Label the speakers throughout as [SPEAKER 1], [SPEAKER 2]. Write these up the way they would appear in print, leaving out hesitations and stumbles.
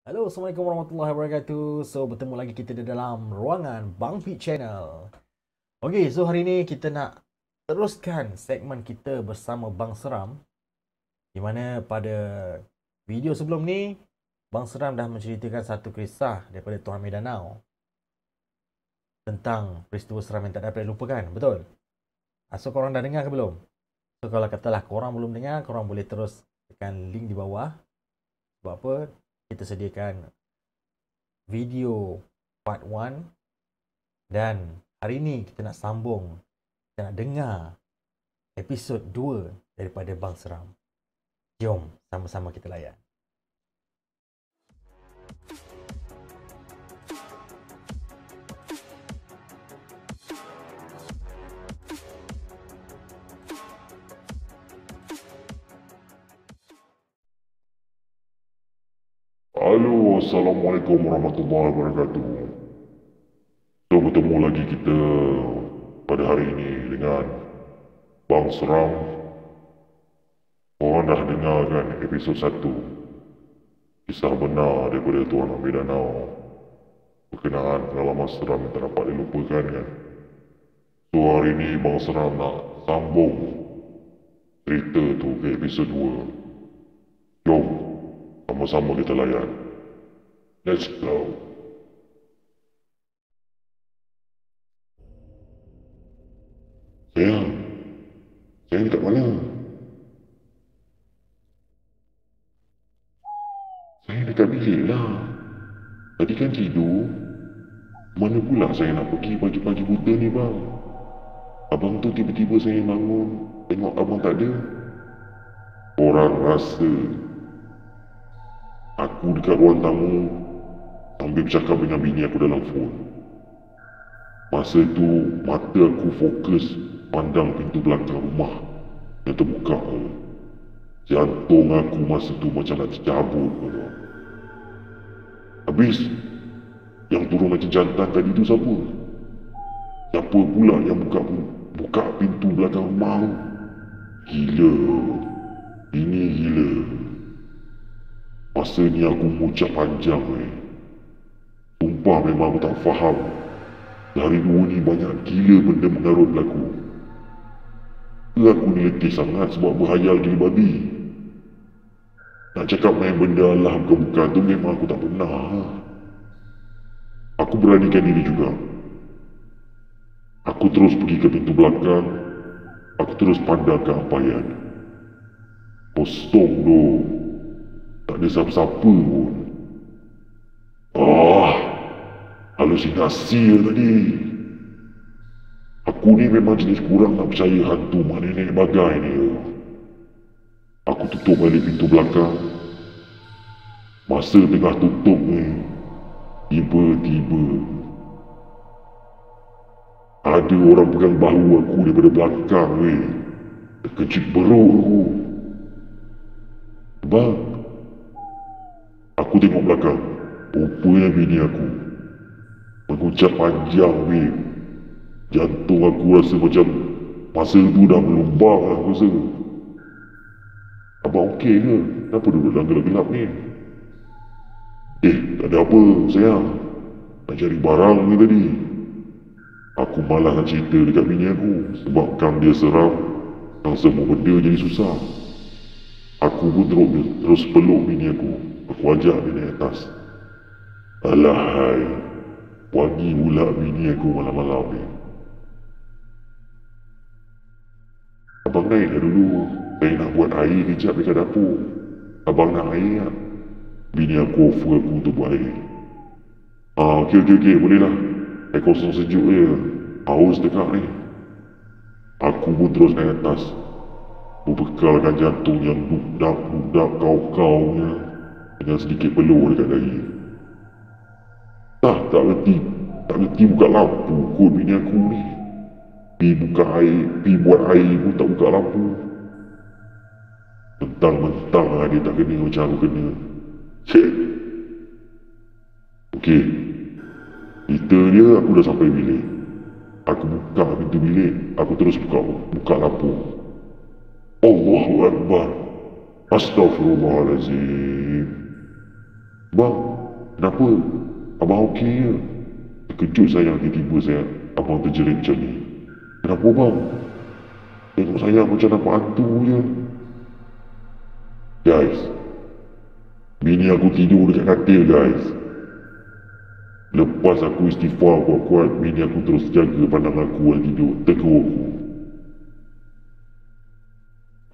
[SPEAKER 1] Halo, Assalamualaikum warahmatullahi wabarakatuh. So, bertemu lagi kita di dalam ruangan Bang Pit Channel. Okay, so hari ni kita nak teruskan segmen kita bersama Bang Seram. Di mana pada video sebelum ni, Bang Seram dah menceritakan satu kisah daripada Tuan Medanau tentang peristiwa seram yang tak dapat dilupakan, betul? So, korang dah dengar ke belum? So, kalau katalah korang belum dengar, korang boleh terus tekan link di bawah. Sebab apa? Kita sediakan video part 1 dan hari ni kita nak sambung, kita nak dengar episod 2 daripada Bang Seram. Jom sama-sama kita layan.
[SPEAKER 2] Halo, Assalamualaikum warahmatullahi wabarakatuh. So, bertemu lagi kita pada hari ini dengan Bang Seram. Korang dah dengar kan episod 1, kisah benar daripada Tuan Medanau berkenaan pengalaman seram yang tak dapat dilupakan kan. So, hari ini Bang Seram nak sambung cerita tu ke episod 2. Jom, sama-sama kita layan. Let's go. Saya dekat mana? Saya dekat bilik lah. Tadi kan tidur. Mana pula saya nak pergi pagi-pagi buta ni bang? Abang tu tiba-tiba saya bangun, tengok abang tak ada. Orang rasa aku dekat ruang tamu sambil bercakap dengan bini aku dalam phone. Masa tu mata aku fokus pandang pintu belakang rumah yang terbuka. Jantung aku masa tu macam nak tercabut. Habis yang turun macam jantan tadi tu siapa? Siapa pula yang buka pintu belakang rumah tu? Gila. Ini gila. Masa ni aku mengucap panjang Sumpah memang aku tak faham. Dari dua ni banyak gila benda mengarut berlaku. Aku ni letih sangat sebab berhayal gila babi. Nak cakap main benda Allah bukan-bukan tu memang aku tak pernah. Aku beranikan diri juga. Aku terus pergi ke pintu belakang. Aku terus pandang ke ampayan. Kosong tu. Tak ada siapa-siapa pun. Halusinasi tadi. Aku ni memang jenis kurang nak percaya hantu mak nenek bagai ni. Aku tutup balik pintu belakang. Masa tengah tutup ni, tiba-tiba ada orang pegang bahu aku daripada belakang Terkejut beruk aku. Bang, aku tengok belakang. Rupanya bini aku mengucap panjang Jantung aku rasa macam masa tu dah melumbang aku rasa. Abang okey ke? Kenapa duduk dalam gelap-gelap ni? Tak ada apa sayang. Nak cari barang ni tadi. Aku malas nak cerita dekat bini aku sebab kan dia seram, yang semua benda jadi susah. Aku pun terus peluk bini aku. Aku ajak dia naik atas. Alahai, wangi pula bini aku malam-malam ni. Abang naik dah dulu. Saya nak buat air kejap dekat dapur. Abang nak air tak? Bini aku offer aku untuk buat air. Okey, boleh lah. Air kosong sejuk je. Haus dekat ni. Aku pun terus naik atas. Berbekalkan jantung yang duk-dak kau-kaunya dengan sedikit peluh dekat dahi. Tak reti buka lampu kot bini aku ni. Pi buat air pun tak buka lampu. Mentang-mentang dia tak kena macam aku kena. Cik. Okey. Cerita dia aku dah sampai bilik. Aku buka pintu bilik. Aku terus buka lampu. Allahu Akbar. Astaghfirullahalazim. Bang, Kenapa? Abang okey je. Terkejut sayang tiba-tiba saya abang terjerit macam ni. Kenapa bang? Tengok saya macam nampak hantu je. Guys, bini aku tidur dekat katil guys. Lepas aku istighfar kuat-kuat, bini aku terus jaga pandang aku yang tidur, tegur aku.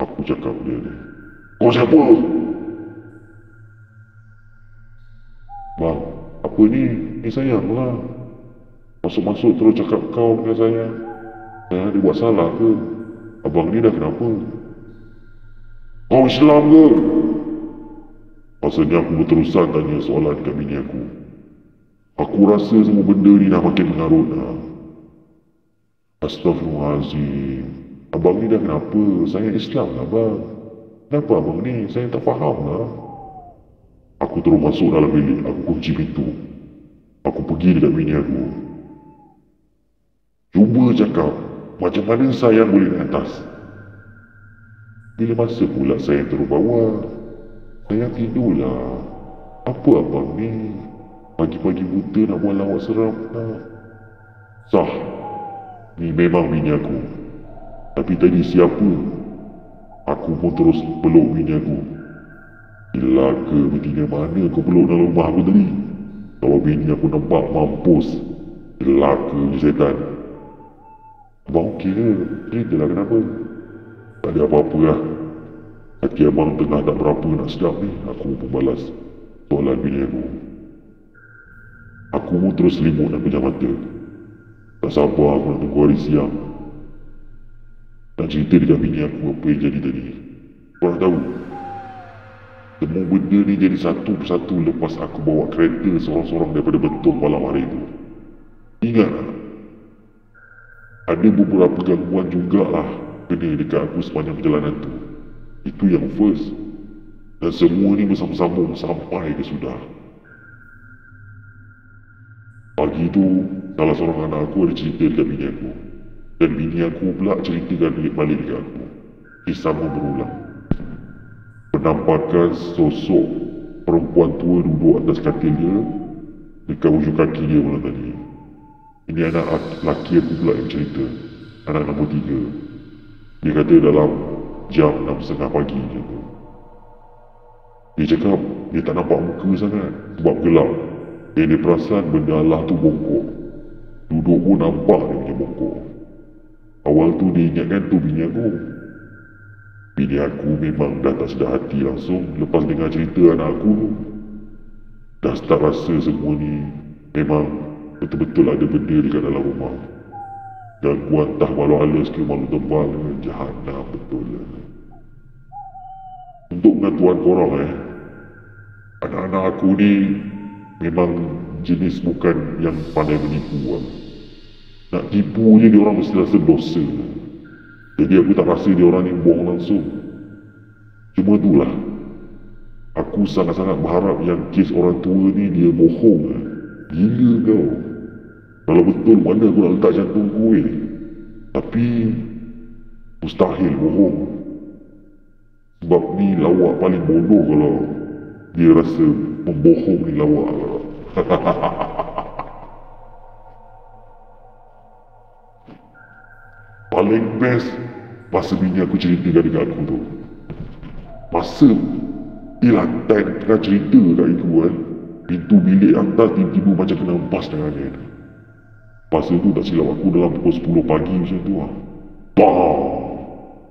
[SPEAKER 2] Aku cakap dia ni, kau siapa? Bang, apa ni? Ni sayang lah. Masuk-masuk terus cakap kau dengan saya. Saya ada buat salah ke? Abang ni dah kenapa? Kau Islam ke? Rasanya aku berterusan tanya soalan dekat bini aku. Aku rasa semua benda ni dah makin mengarut dah. Astaghfirullahaladzim. Abang ni dah kenapa? Saya Islam lah bang. Kenapa abang ni? Saya tak faham lah. Aku terus masuk dalam bilik. Aku kunci pintu. Aku pergi dekat bini aku. Cuba cakap, macam mana saya boleh naik atas? Bila masa pula saya turun bawah? Saya tidurlah. Apa abang ni? Pagi-pagi buta nak buat lawak seram lah. Sah. Ni memang bini aku. Tapi tadi siapa? Aku pun terus peluk bini aku. Celaka betina mana kau peluk dalam rumah aku tadi? Kalau bini aku nampak mampus. Celaka je setan. Abang okey ke? Ceritalah kenapa? Tak ada apa-apa lah. Hati abang tengah tak berapa nak sedap ni. Aku pun balas soalan bini aku. Aku pun terus selimut dan pejam mata. Tak sabar aku nak tunggu hari siang. Nak cerita dekat bini aku apa yang jadi tadi. Korang tahu? Semua benda ni jadi satu persatu lepas aku bawa kereta sorang-sorang daripada Bentong malam hari tu. Ingat tak? Ada beberapa gangguan jugalah kena dekat aku sepanjang perjalanan tu. Itu yang first. Dan semua ni bersama-sama sampai ke sudah. Pagi tu, salah seorang anak aku ada cerita dekat bini aku. Dan bini aku pula ceritakan balik dekat aku. Kisah berulang. Penampakan sosok perempuan tua duduk atas katil dia dekat hujung kaki dia malam tadi. Ini anak lelaki aku pula yang cerita. Anak nombor 3. Dia kata dalam jam 6.30 pagi je tu. Dia cakap dia tak nampak muka sangat sebab gelap. Dia perasan benda Allah tu bongkok. Duduk pun nampak dia punya bongkok. Awal tu dia ingatkan tu bini aku. Bini aku memang dah tak sedar hati langsung lepas dengar cerita anak aku tu. Dah start rasa semua ni memang betul-betul ada benda dekat dalam rumah. Gangguan entah malu halus ke malu tebal ke, jahanam betul lah. Untuk pengetahuan korang anak-anak aku ni memang jenis bukan yang pandai menipu lah. Nak tipu je dia orang mesti rasa dosa. Jadi aku tak rasa dia orang ni bohong langsung. Cuma itulah, aku sangat-sangat berharap yang kes orang tua ni dia bohong lah. Gila kau. Kalau betul mana aku nak letak jantung aku Tapi mustahil bohong. Sebab ni lawak paling bodoh kalau dia rasa membohong ni lawak. Paling best masa bini aku ceritakan dekat aku tu. Masa time tengah cerita kat itu pintu bilik atas tiba-tiba macam kena empas dengan dia. Masa tu tak silap aku dalam pukul 10 pagi macam tu lah. Bam!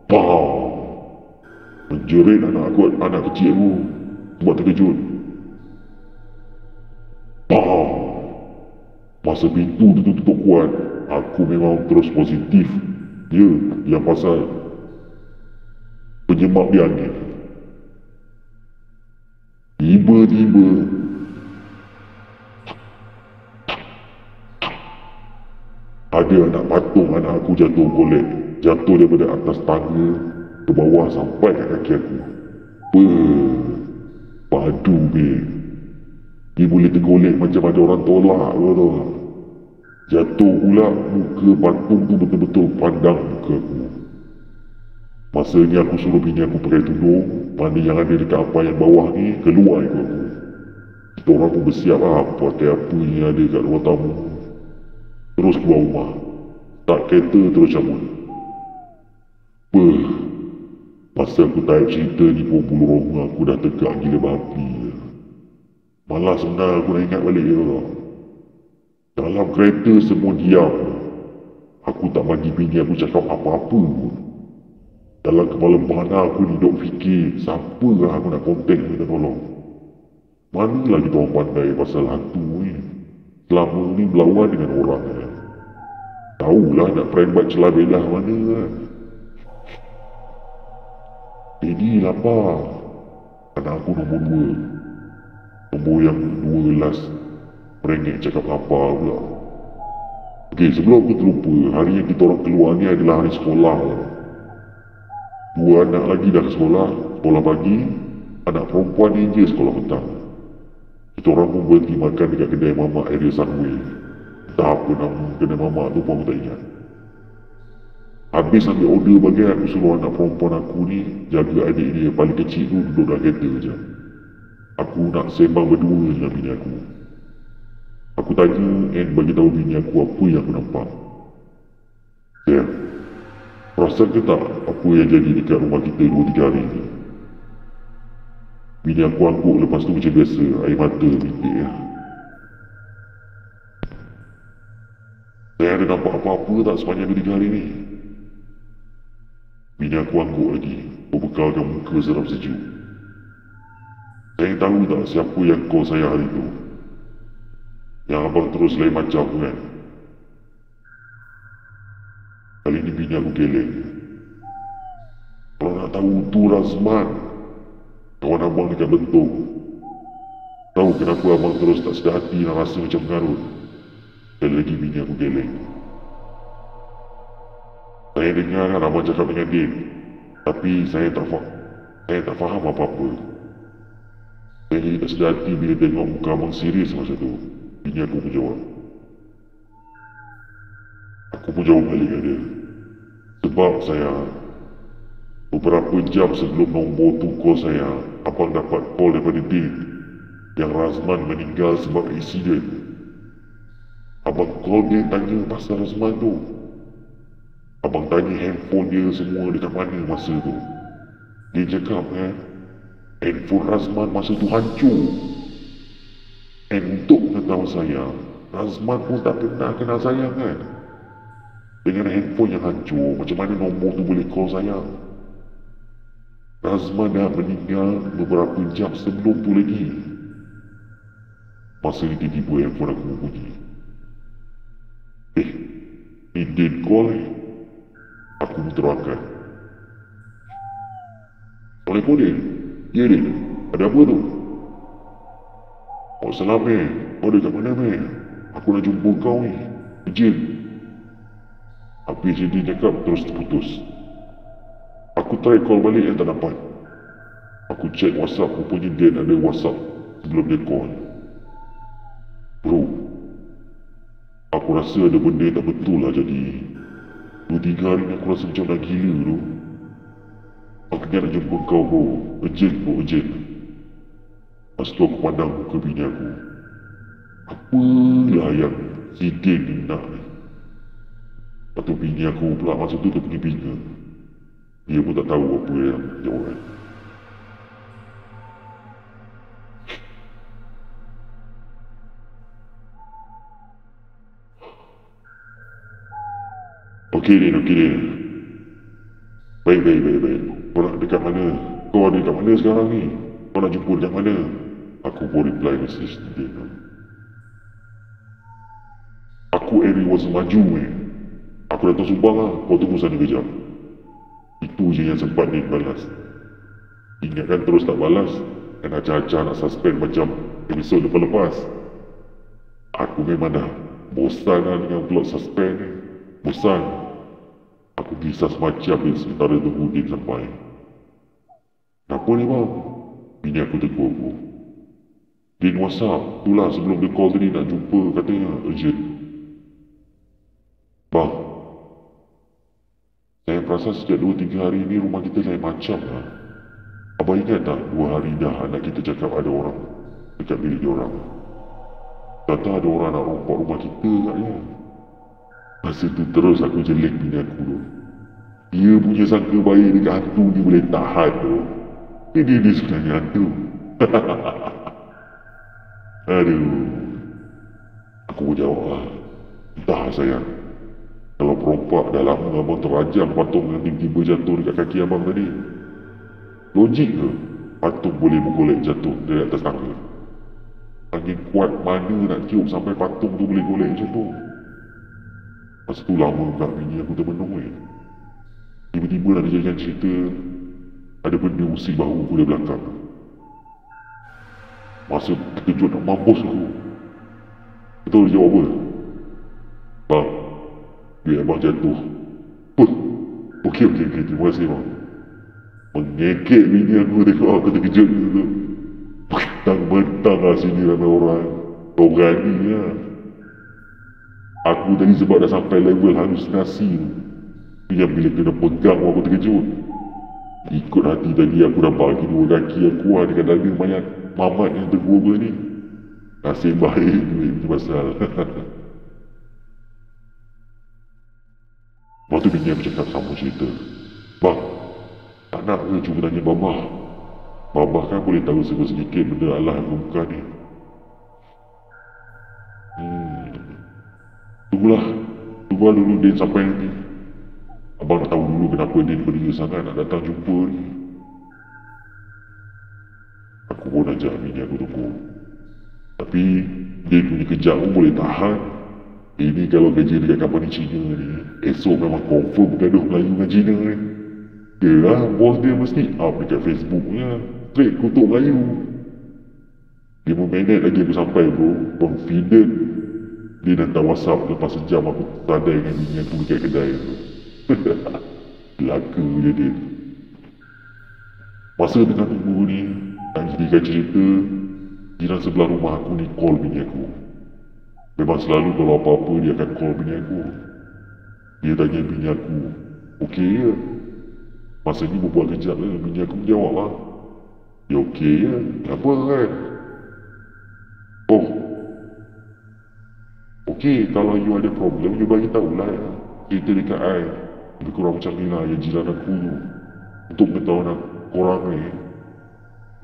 [SPEAKER 2] Bam! Menjerit anak kecil aku buat terkejut. Bam! Masa pintu tu tutup kuat, aku memang terus positif. Ya, yang pasal penyebab dia angin. Tiba-tiba ada anak patung anak aku jatuh golek. Jatuh daripada atas tangga ke bawah sampai kat kaki aku. Padu babe. Dia boleh tergolek macam ada orang tolak ke tau. Jatuh pula muka patung tu betul-betul pandang muka aku. Masa ni aku suruh bini aku pakai tudung. Mana yang ada dekat apa yang bawah ni keluar ikut aku. Kita kita orang pun bersiap lah pakai apa yang ada kat ruang tamu. Terus keluar rumah. Tak kereta terus cabut. Masa aku tarik cerita ni pun bulu roma aku dah tegak gila babi. Malas sebenarnya aku nak ingat balik dia tau. Dalam kereta semua diam. Aku tak bagi bini aku cakap apa-apa pun. Dalam kepala mana aku ni duk fikir siapa lah aku nak kontak minta tolong. Manalah kita orang pandai pasal hantu ni. Selama ni berlawan dengan orang kan. Tahulah nak perembat celah belah mana kan. Jadi lapar. Anak aku nombor 2. Nombor yang 2 last. Merengek cakap lapar pula. Okey, sebelum aku terlupa, hari yang kita orang keluar ni adalah hari sekolah. 2 anak lagi dah ke sekolah. Sekolah pagi. Anak perempuan ni je sekolah petang. Kita orang pun berhenti makan dekat kedai mamak area Sunway. Entah apa nama kedai mamak tu pun aku tak ingat. Habis ambil order bagian, aku suruh anak perempuan aku ni jaga adik dia paling kecil tu duduk dalam kereta je. Aku nak sembang berdua dengan bini aku. Aku tanya and bagi tahu bini aku apa yang aku nampak. Ya, perasan ke tak apa yang jadi dekat rumah kita 2-3 hari ni? Bini aku angguk lepas tu macam biasa, air mata bintik ya. Saya ada nampak apa-apa tak sepanjang 3 hari ni? Bini aku angguk lagi, berbekalkan muka seram sejuk. Saya tahu tak siapa yang call saya hari tu? Yang abang terus lain macam kan? Kali ni bini aku geleng. Kalau nak tahu tu Razman, kawan abang dekat Bentong. Tahu kenapa abang terus tak sedar hati dan rasa macam mengarut? Kali lagi bini aku geleng. Saya dengar kan abang cakap dengan Din. Tapi saya tak faham apa-apa. Saya jadi tak sedar hati bila tengok muka abang serius masa tu. Bini aku pun jawab. Aku pun jawab balik dengan dia. Sebab saya beberapa jam sebelum nombor tu call saya, abang dapat call daripada Din yang Razman meninggal sebab insiden. Abang call dia tanya pasal Razman tu. Abang tanya handphone dia semua dekat mana masa tu. Dia cakap handphone Razman masa tu hancur. And untuk pengetahuan saya, Razman pun tak pernah kenal saya kan. Dengan handphone yang hancur, macam mana nombor tu boleh call saya? Razman dah meninggal beberapa jam sebelum tu lagi. Masa ni tiba-tiba handphone aku bunyi. Ni Din call Aku terangkan. Assalamualaikum Din. Ya Din, ada apa tu? Oh salam kau dekat mana Aku nak jumpa kau ni. Urgent. Habis dia cakap terus terputus. Aku try call balik yang tak dapat. Aku check WhatsApp, rupanya dia ada WhatsApp sebelum dia call. Bro, aku rasa ada benda tak betul lah jadi. 2-3 hari ni aku rasa macam nak gila tu. Aku nak jumpa kau bro. Urgent bro, urgent. Lepas tu aku pandang muka bini aku. Apalah yang si Din ni nak ni. Lepas tu bini aku pula masa tu dia pergi bingung. Dia pun tak tahu apa yang jawapan. Okey Din. Baik. Kau nak dekat mana? Kau ada dekat mana sekarang ni? Kau nak jumpa dekat mana? Aku pun reply message Din. Aku area Wasan Maju Aku datang Subang lah. Kau tunggu sana kejap. Itu je yang sempat Din balas. Ingatkan terus tak balas. Dan acah-acah nak suspend macam episod lepas-lepas. Aku memang dah bosan lah dengan vlog suspend ni. Bosan. Aku kisah semacam ni sementara tunggu Din sampai. Kenapa ni bang? Bini aku tegur aku. Din WhatsApp. Itulah sebelum dia call tadi nak jumpa katanya urgent. Bang, saya perasan sejak 2-3 hari ni rumah kita lain macam lah. Abang ingat tak 2 hari dah anak kita cakap ada orang dekat bilik diorang. Kata ada orang nak rompak rumah kita katnya. Masa tu terus aku jelek bini aku tu. Dia punya sangka baik dekat hantu ni boleh tahan tu. Dia sebenarnya hantu. Aduh. Aku pun jawab lah. Entah sayang. Kalau perompak dah lama abang terajang patung yang tiba-tiba jatuh dekat kaki abang tadi. Logik ke patung boleh bergolek jatuh dari atas tangga? Angin kuat mana nak tiup sampai patung tu boleh golek macam tu? Masa tu lama kat bini aku termenung Tiba-tiba nak dijadikan cerita, ada benda usik bahu aku dari belakang. Masa terkejut nak mampus aku. Betul dia jawab apa? Bang, duit abang jatuh. Okey, terima kasih bang. Mengekek bini aku tengok aku terkejut gitu. Bentang-bentang lah sini ramai orang. Kau berani lah. Aku tadi sebab dah sampai level halusinasi tu. Yang bila kena pegang aku terkejut. Ikut hati tadi aku nampak lagi dua kaki aku lah dekat dada mayat mamat yang tergubur ni. Nasib baik duit punya pasal. Lepas tu bini aku cakap sama cerita. Bang, tak nak ke cuba tanya Babah? Babah kan boleh tahu sedikit benda Allah yang bukan ni. Tunggulah dulu Din sampai nanti. Abang nak tahu dulu kenapa Din beria sangat nak datang jumpa ni. Aku pun ajak bini aku tunggu. Tapi Din punya kejap pun boleh tahan. Ini kalau kerja dekat company Cina ni, esok memang confirm gaduh Melayu dengan Cina ni. Dia lah, bos dia mesti up dekat Facebooknya. Straight kutuk Melayu. 5 minit lagi aku sampai bro. Confident. Dia hantar WhatsApp lepas sejam aku sadar dengan bini aku dekat kedai tu. Laka je dia. Masa tengah tunggu ni, nak jadikan cerita, jiran sebelah rumah aku ni call bini aku. Memang selalu kalau apa-apa dia akan call bini aku. Dia tanya bini aku, okey ya? Masa ni berbual kejap lah, bini aku jawab lah. Ya okey ya, apa kan? Oh, okey, kalau you ada problem, you bagi tahulah ya. Cerita dekat I. Lebih kurang macam ni lah, yang jiran aku tu. Untuk pengetahuan korang ni,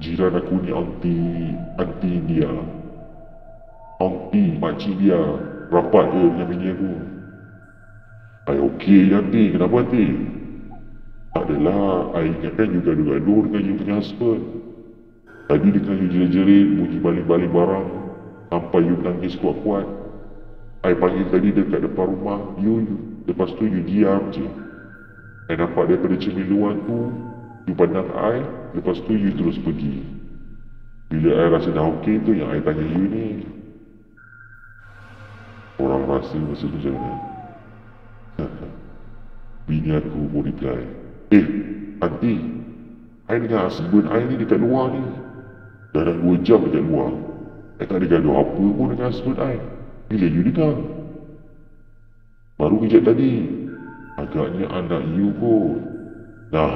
[SPEAKER 2] jiran aku ni aunty dia. Aunty, makcik dia. Rapat ke dengan bini aku. I okey aunty, kenapa aunty? Tak adalah, I ingatkan you gaduh-gaduh dengan you punya husband. Tadi dengan you jerit-jerit, bunyi baling-baling barang. Sampai you menangis kuat-kuat. I panggil tadi dekat depan rumah you. Lepas tu you diam je. I nampak daripada cermin luar tu, you pandang I. Lepas tu you terus pergi. Bila I rasa dah okey tu yang I tanya you ni. Orang rasa masa tu macam mana? Bini aku pun reply, aunty, I dengan husband I ni dekat luar ni. Dah 2 jam dekat luar. I tak ada gaduh apa pun dengan husband I. Bila you dengar? Baru kejap tadi. Agaknya anak you kot. Nah,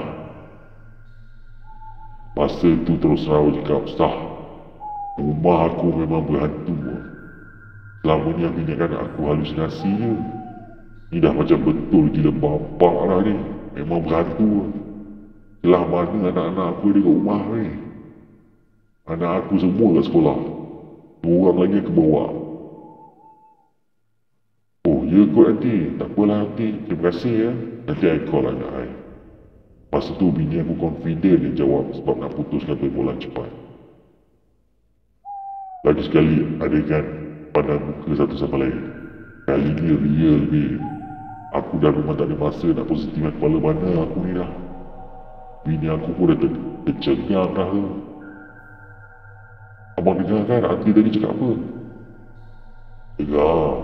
[SPEAKER 2] masa tu terus terang cakap, sah. Rumah aku memang berhantu. Selama ni aku ingatkan aku halusinasi je. Ni dah macam betul gila bapak lah ni. Memang berhantu. Setelah mana anak-anak aku ada kat rumah ni. Anak aku semua kat sekolah. 2 orang lagi aku bawa. Oh ya kot nanti. Tak apalah nanti. Terima kasih ya. Nanti I call anak I. Masa tu bini aku confident dia jawab sebab nak putuskan perbualan cepat. Lagi sekali adegan pandang muka satu sama lain. Kali ni real babe. Aku dah memang tak ada masa nak positifkan kepala mana aku ni dah. Bini aku pun dah tercengang dah. Abang dengar kan aunty tadi cakap apa? Dengar.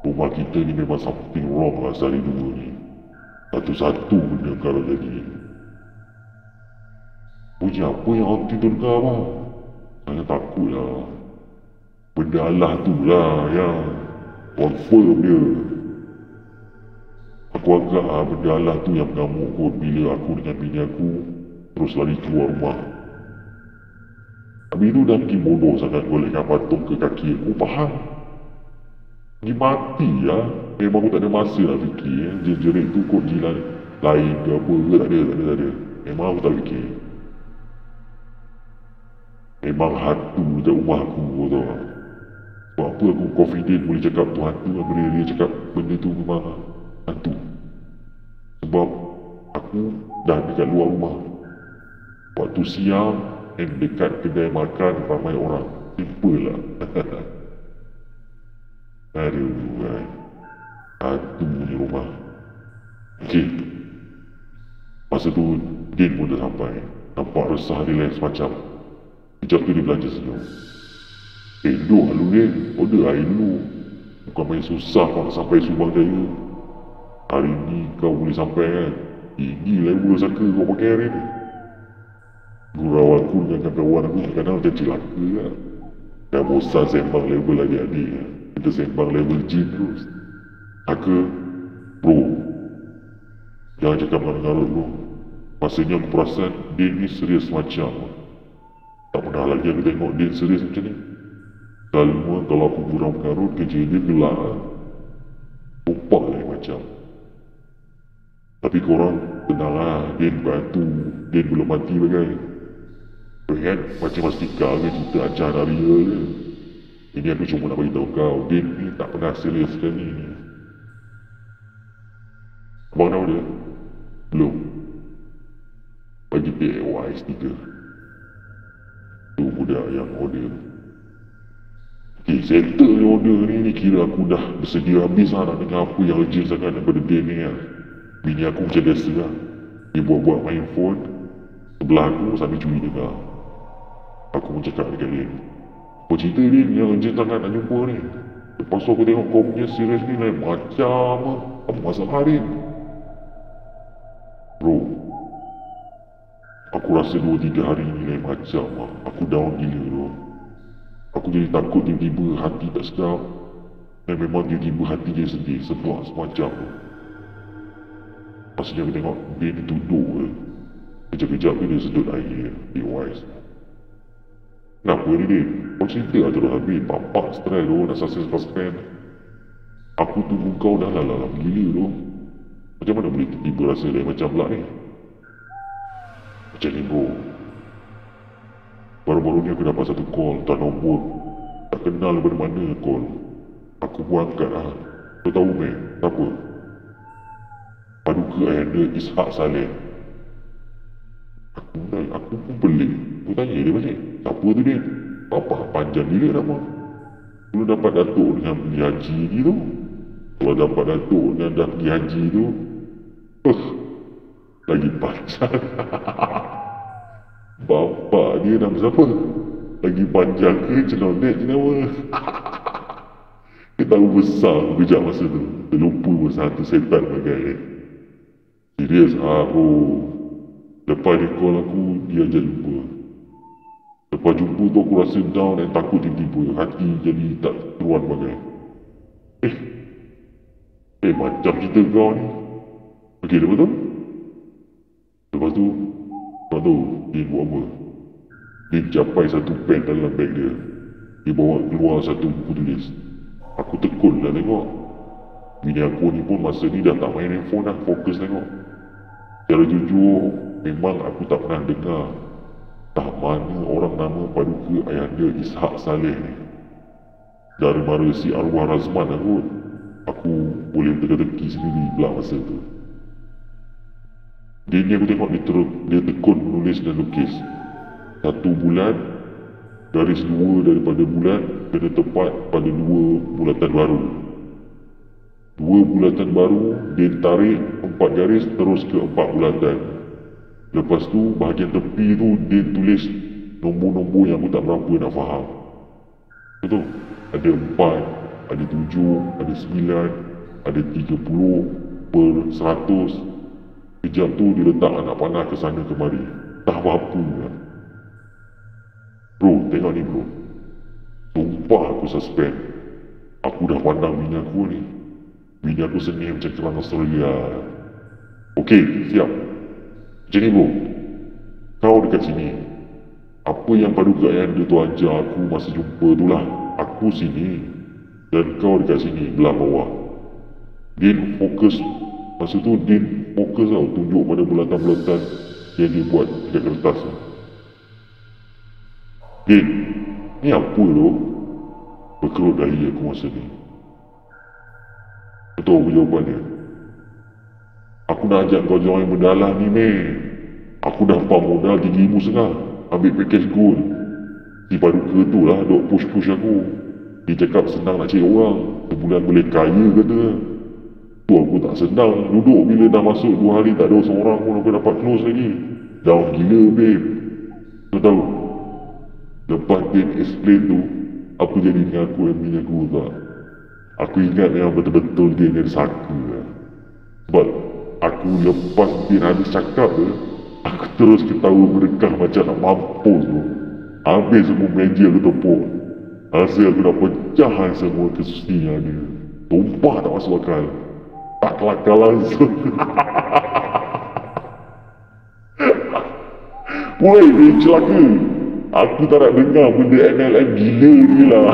[SPEAKER 2] Rumah kita ni memang something wrong lah sehari dua ni. Satu-satu benda kalau jadi. Bunyi apa yang aunty tu dengar abang? Saya takut lah. Benda Allah tu lah yang confirm dia. Aku agak benda Allah tu yang mengamuk kot bila aku dengan bini aku terus lari keluar rumah. Habis tu dah pergi bodoh sangat golekkan patung ke kaki aku. Faham? Pergi mati lah. Memang aku tak ada masa nak fikir. Jerit-jerit tu kot jilan lain ke apa ke. Tak ada. Memang aku tak fikir. Memang hantu dekat rumah aku, kau tahu tak? Sebab apa aku confident boleh cakap tu hantu. Bila dia cakap benda tu memang hantu. Sebab aku dah dekat luar rumah. Waktu siang dan dekat kedai makan ramai orang. Simple lah. Aduh, hantu di rumah. Okey. Masa tu Din pun dah sampai. Nampak resah dia lain semacam. Sekejap tu dia belanja senyum. Duduk lah lu Din. Order air dulu. Bukan main susah kau nak sampai Subang Jaya. Hari ni kau boleh sampai kan. Tinggi level saka kau pakai hari ni. Gurau aku dengan kawan aku kadang macam celaka lah. Dah bosan sembang level adik-adik. Kita sembang level jin terus. Saka, bro, jangan cakap mengarut bro. Masanya aku perasan Din ni serius macam. Tak pernah lagi aku tengok Din serius macam ni. Selalu kalau aku kurang mengarut, kerja dia gelap. Tumpah lain macam. Tapi korang tenang lah, Din bukan hantu. Din belum mati bagai. Kan macam Mastika ke cerita acar Arya je. Ini aku cuma nak beritahu kau, Din ni tak pernah serius sekali ni. Abang tahu dia? Belum. Bagi PAY stiker. Tu budak yang order. Okay, settle ni order ni kira aku dah bersedia habis lah nak dengar apa yang urgent sangat daripada Din ni lah. Bini aku macam biasa lah. Dia buat-buat main phone. Sebelah aku sambil curi dengar. Aku pun cakap dekat Din. Apa cerita Din yang urgent sangat nak jumpa ni? Lepas tu aku tengok kau punya serius ni lain macam lah. Apa masalah Din? Bro, aku rasa 2-3 hari ni lain macam lah. Aku down gila bro. Aku jadi takut tiba-tiba hati tak sedap. Dan memang tiba-tiba hati dia sedih. Sebab semacam tu. Pasal aku tengok Din ni duduk je. Kejap-kejap dia sedut air. Dia wise. Kenapa ni Din? Kau cerita lah terus habis. Bapak stress tu nak sukses pas friend. Aku tunggu kau dah lah gila tu. Macam mana boleh tiba-tiba rasa lain macam pula ni? Macam ni bro. Baru-baru ni aku dapat satu call. Tak nombor. Tak kenal daripada mana call. Aku pun angkat lah. Kau tahu meh? Kenapa? Paduka ayahanda Ishak Saleh. Aku pun pelik. Aku tanya dia balik. Siapa tu dia? Apa panjang gila nama. Kalau dapat datuk dengan pergi haji ni tu. Kalau dapat datuk dengan dah pergi haji tu. Lagi panjang. Bapak dia nama siapa? Lagi panjang ke celonet je nama. Dia tahu besar kejap masa tu. Dia lupa pun satu setan bagai. Serius aku. Lepas dia call aku, dia ajak jumpa. Lepas jumpa tu aku rasa down dan takut tiba-tiba. Hati jadi tak teruan bagai. Macam cerita kau ni. Okey, lepas tu? Lepas tu, kau tahu dia buat apa? Dia capai satu pen dalam beg dia. Dia bawa keluar satu buku tulis. Aku tekun lah tengok. Bini aku ni pun masa ni dah tak main handphone dah. Fokus tengok. Secara jujur, memang aku tak pernah dengar tak mana orang nama paduka ayahanda Ishak Saleh ni. Dari mara si arwah Razman lah kot. Aku boleh teka-teki sendiri pula masa tu. Dia ni aku tengok dia tekun menulis dan lukis. 1 bulan, garis 2 daripada bulan kena tepat pada 2 bulatan baru. 2 bulatan baru, dia tarik 4 garis terus ke 4 bulatan. Lepas tu, bahagian tepi tu dia tulis nombor-nombor yang aku tak berapa nak faham. Betul? Ada 4, ada 7, ada 9, ada 30 per 100. Kejap tu dia letak anak panah ke sana kemari. Tak apa-apa lah. Bro, tengok ni bro. Sumpah aku suspend. Aku dah pandang bini aku ni. Bini aku senyum macam kerang Australia. Okey, siap. Macam ni bro. Kau dekat sini. Apa yang paduka yang dia tu ajar aku masa jumpa tu lah. Aku sini dan kau dekat sini belah bawah. Din fokus. Masa tu Din fokus tau, tunjuk pada bulatan-bulatan yang dia buat dekat kertas tu. Din, ni apa tu? Berkerut dahi aku masa ni. Kau tahu apa jawapan dia? Aku nak ajak kau join mendalam ni, meh. Aku dah pump modal 3,500 ambil package gold. Si paduka tu lah duk push-push aku. Dia cakap senang nak cari orang, sebulan boleh kaya kata. Tu aku tak senang duduk bila dah masuk 2 hari tak ada seorang pun aku dapat close lagi. Down gila, babe. Kau tahu, lepas dia explain tu, apa jadi dengan aku dan bini aku tak? Aku ingat yang betul-betul dia ni saka lah. Sebab aku lepas dia habis cakap tu, aku terus ketawa berkah macam nak mampus tu. Habis semua meja aku tepuk. Rasa aku dah pecah semua kesusian dia. Tumpah tak masuk akal. Tak kelakar langsung. Woi, dia celaka. Aku tak nak dengar benda MLM gila ni lah.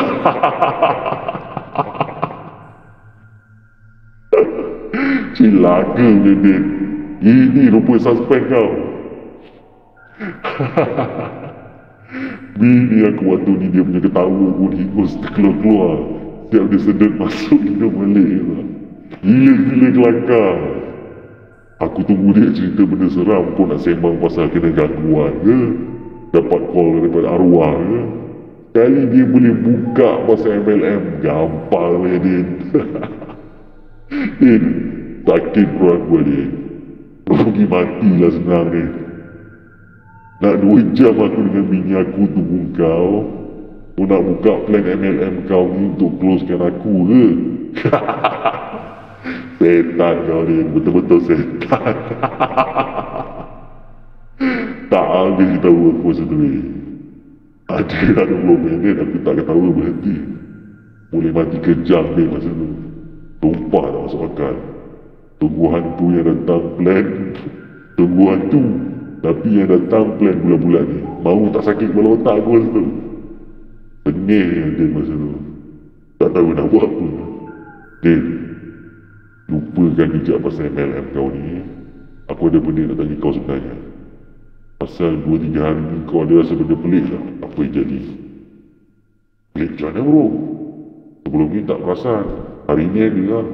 [SPEAKER 2] Celaka dia, Din. Ini rupa suspend kau. Bini aku waktu ni dia punya ketawa pun hingus terkeluar-keluar. Siap dia sedut masuk hidung balik lah. Gila-gila kelakar. Aku tunggu dia cerita benda seram. Kau nak sembang pasal kena gangguan ke? Dapat call daripada arwah ke? Kali dia boleh buka pasal MLM. Gampang lah, Din. Din, sakit perut gua, Din. Pergi matilah senang, Din. Nak 2 jam aku dengan bini aku tunggu kau. Kau nak buka plan MLM kau ni untuk closekan aku ke? Setan kau ni, betul-betul setan. Tak habis tahu aku masa tu ni. Ada 20 minit aku tak ketawa berhenti. Boleh mati kejam ni masa tu. Tumpah tak masuk akal. Tunggu hantu yang datang plan. Tunggu hantu. Tapi yang datang plan bulan-bulan ni. Mau tak sakit kepala otak aku masa tu. Sengih yang Din masa tu. Tak tahu nak buat apa. Din, lupakan bijak pasal MLM kau ni. Aku ada benda nak tanya kau sebenarnya. Pasal 2-3 hari ni kau ada rasa benda pelik tak? Apa yang jadi? Pelik macam mana, bro? Sebelum ni tak perasan. Hari ni ada lah.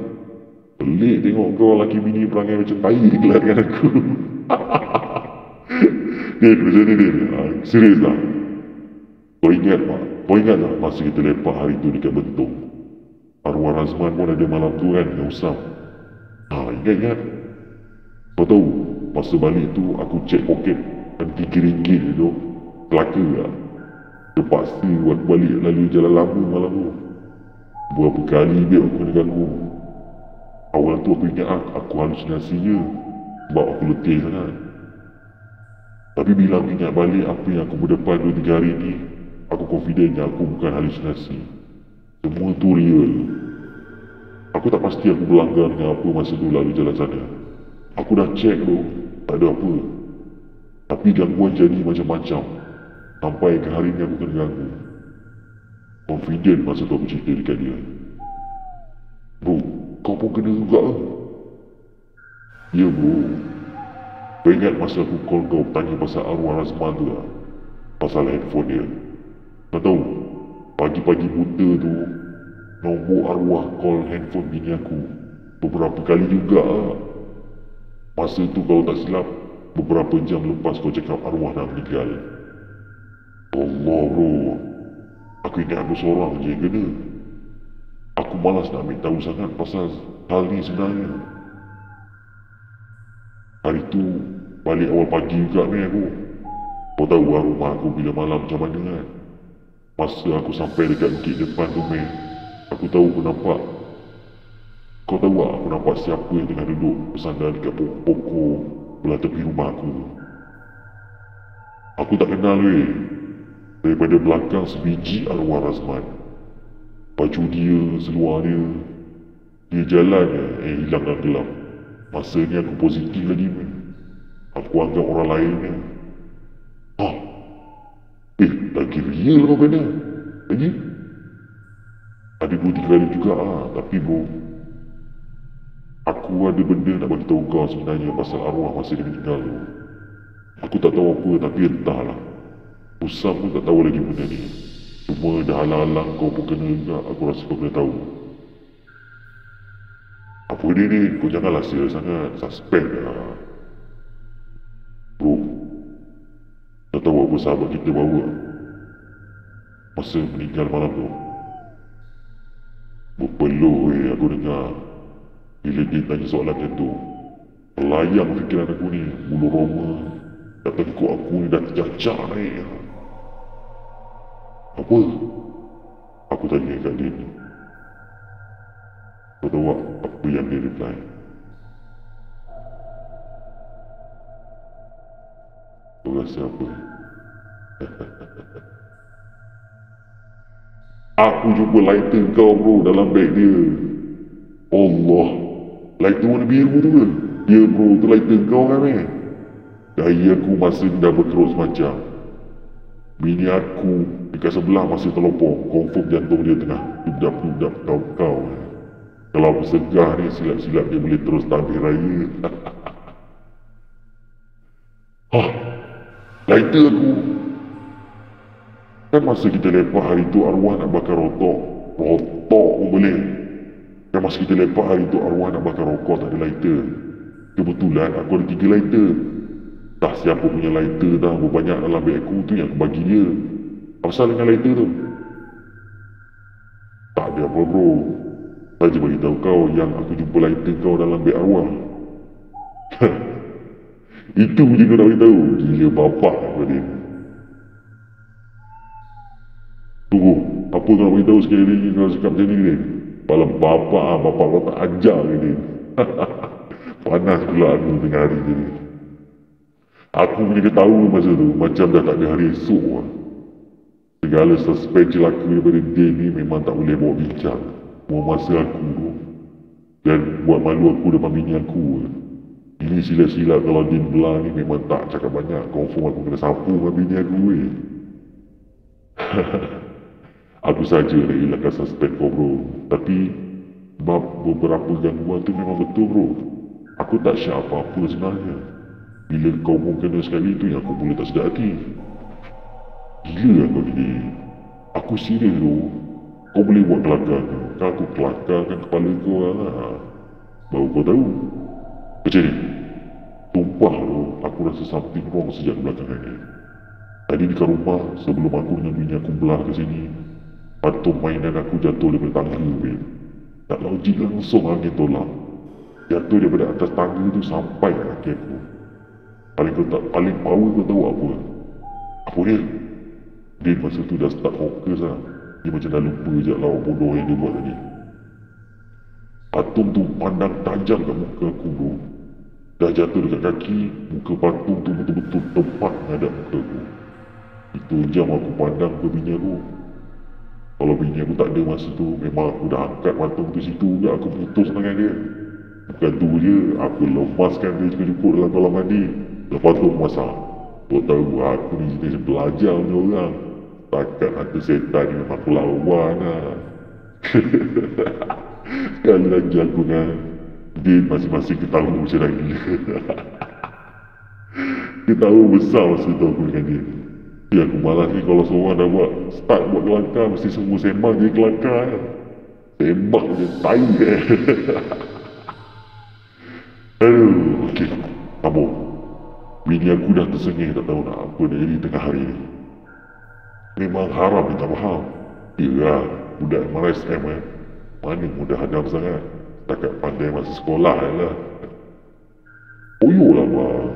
[SPEAKER 2] Pelik tengok kau laki bini perangai macam tai kelas dengan aku. Din, macam ni, Din. Serius tak? Kau ingat tak? Kau ingat tak masa kita lepak hari tu dekat Bentong? Arwah Razman pun ada malam tu kan, yang usam. Ingat. Kau tahu, masa balik tu aku cek poket RM3 tu. Kelaka lah. Terpaksa buat balik lalu jalan lama malam tu. Berapa kali dia aku kena ganggu. Awal tu aku ingat aku halusinasi je. Sebab aku letih sangat. Tapi bila aku ingat balik apa yang aku berdepan 2-3 hari ni, aku confident yang aku bukan halusinasi. Semua tu real. Aku tak pasti aku berlanggar dengan apa masa tu lalu jalan sana. Aku dah check tu, tak ada apa. Tapi gangguan jadi macam-macam. Sampai ke hari ni aku kena ganggu. Confident masa tu aku cerita dekat dia. Bro, kau pun kena juga ke? Ya bro. Kau ingat masa aku call kau tanya pasal arwah Razman tu lah? Pasal handphone dia. Kau tahu, pagi-pagi buta tu, nombor arwah call handphone bini aku. Beberapa kali juga lah. Masa tu kalau tak silap, beberapa jam lepas kau cakap arwah nak meninggal. Allah bro. Aku ingat aku seorang je yang kena. Aku malas nak ambil tahu sangat pasal hal ni sebenarnya. Hari tu, balik awal pagi juga ni aku. Kau tahu lah rumah aku bila malam macam mana kan? Masa aku sampai dekat gate depan tu meh, aku tahu aku nampak. Kau tahu tak aku nampak siapa yang tengah duduk bersandar dekat pokok belah tepi rumah aku. Aku tak kenal weh. Daripada belakang sebiji arwah Razman. Baju dia, seluar dia jalan hilang dalam gelap. Masa ni aku positif lagi meh. Aku anggap orang lain ni. Lagi real kau kena. Lagi? Ada 2-3 kali juga tapi bro, aku ada benda nak bagi tahu kau sebenarnya pasal arwah masa dia meninggal tu. Aku tak tahu apa tapi entahlah. Usam pun tak tahu lagi benda ni. Cuma dah halang-halang kau pun kena juga, aku rasa kau kena tahu. Apa dia ni? Kau janganlah sia sangat, suspend lah. Bro, tak tahu apa sahabat kita bawa masa meninggal malam tu. Berpeluh aku dengar bila dia tanya soalan macam tu. Melayang fikiran aku ni, bulu roma dah tengkuk aku ni dah tercacak naik. Apa? Aku tanya kat dia ni. Kau tahu apa yang dia reply? Kau rasa apa? Aku jumpa lighter kau bro dalam beg dia. Allah, lighter warna biru tu ke? Ya bro, tu lighter kau kan eh? Daya aku masa ni dah berkerut semacam. Bini aku dekat sebelah masih terlopong. Confirm jantung dia tengah dudap-dudap kau-kau. Kalau aku segah ni silap-silap dia boleh terus tabir raya. Hah, lighter aku. Kan masa kita lepak hari tu arwah nak bakar rotok. Rotok pun boleh. Kan masa kita lepak hari tu arwah nak bakar rokok tak ada lighter. Kebetulan aku ada 3 lighter. Tak siapa punya lighter dah berbanyak dalam beg aku tu yang aku bagi dia. Apa salah dengan lighter tu? Tak ada apa bro. Saja bagi tahu kau yang aku jumpa lighter kau dalam beg arwah. Itu je kau nak beritahu. Gila bapak apa dia. Tunggu, apa kau nak beritahu sekali lagi kau cakap macam ni ni? Kepala bapak kau tak ajar ke ni. Panas pula aku tengah hari ni. Aku punya ketawa masa tu macam dah tak ada hari esok lah. Segala suspek celaka daripada dia ni memang tak boleh bawa bincang. Buang masa aku tu. Dan buat malu aku depan bini aku. Ini silap-silap kalau Din belah ni memang tak cakap banyak. Confirm aku kena sapu dengan bini aku weh. Aku saja nak elakkan suspek kau bro. Tapi bab beberapa gangguan tu memang betul bro. Aku tak syak apa-apa sebenarnya. Bila kau pun kena sekali tu yang aku boleh tak sedar hati. Gila kau ni. Aku serius tu. Kau boleh buat kelakar tu. Kan aku kelakarkan kepala kau lah. Baru kau tahu. Macam ni. Tumpah tu. Aku rasa something wrong sejak belakangan ni. Tadi dekat rumah sebelum aku dengan bini aku belah ke sini. Patung mainan aku jatuh daripada tangga weh. Tak logik langsung angin tolak. Jatuh daripada atas tangga tu sampai kat kaki aku. Paling power kau tahu apa? Apa dia? Dia masa tu dah start fokus lah. Dia macam dah lupa je lawan bodoh yang dia buat tadi. Patung tu pandang tajam kat muka aku bro. Dah jatuh dekat kaki, muka patung tu betul-betul tepat menghadap muka aku. Itu jam aku pandang ke bini aku. Kalau bini aku tak ada masa tu, memang aku dah angkat patung tu situ je, aku putus dengan dia. Bukan tu je, aku lepaskan dia cukup-cukup dalam kolam mandi. Lepas tu aku masak. Kau tahu aku ni jenis belajar punya orang. Takat hantu setan ni memang aku lawan lah. Sekali lagi aku dengan dia masing-masing ketawa macam lagi. Ketawa besar masa tu aku dengan dia. Ya aku malas ni kalau seorang dah start buat kelakar mesti semua sembang je kelakar. Sembang je tai. Aduh, okey. Sambung. Bini aku dah tersengih tak tahu nak apa nak jadi tengah hari ni. Memang haram dia tak faham. Yelah, budak MRSM kan. Mana mudah hadam sangat. Setakat pandai masa sekolah lah. Poyo lah bang.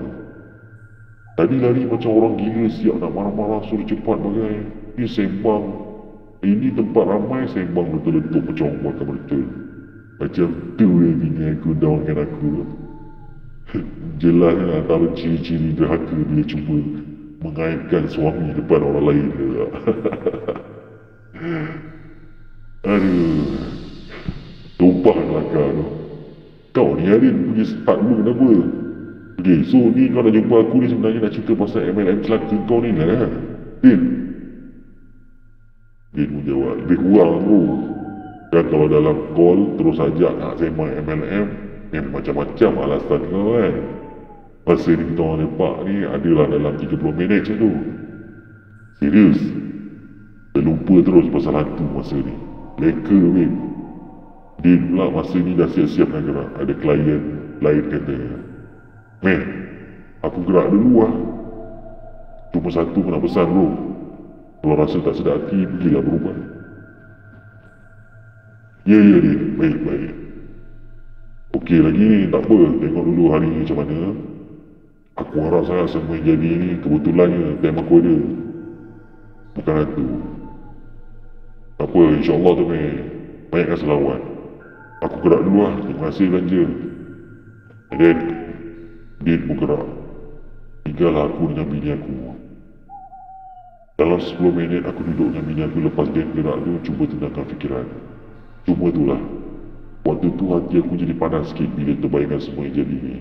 [SPEAKER 2] Tadi lari macam orang gila siap nak marah-marah suruh cepat bagai. Ni sembang. Ini tempat ramai sembang betul-betul macam orang makan betul. Macam tu yang bini aku downkan aku. Jelas antara ciri-ciri derhaka bila cuba mengaitkan suami depan orang lain. Aduh. Tumpah kelakar tu. Kau ni Arin punya start dulu kenapa? Okay, so ni kau nak jumpa aku ni sebenarnya nak cerita pasal MLM celaka kau ni lah. Din, Dia pun jawab, lebih kurang tu. Kan kalau dalam call terus ajak nak sembang MLM, macam-macam alasan kau kan. Masa ni kita orang lepak ni adalah dalam 30 minit je tu. Serius. Terlupa terus pasal hantu masa ni. Leka weh. Dia pula masa ni dah siap-siap nak gerak. Ada klien lain kata, "Meh, aku gerak dulu lah. Cuma satu aku nak pesan bro. Kalau rasa tak sedap hati, pergilah berubat." Ya dia. Baik. Okey lagi ni, tak apa. Tengok dulu hari ni macam mana. Aku harap sangat semua yang jadi ni kebetulannya time aku ada. Bukan hantu. Tak apa, insyaAllah tu meh. Banyakkan selawat. Aku gerak dulu lah. Terima kasih belanja. And then dia pun gerak. Tinggallah aku dengan bini aku. Dalam 10 minit aku duduk dengan bini aku. Lepas dia gerak tu, cuba tenangkan fikiran. Cuma itulah. Waktu tu hati aku jadi panas sikit bila terbayangkan semua yang jadi ni.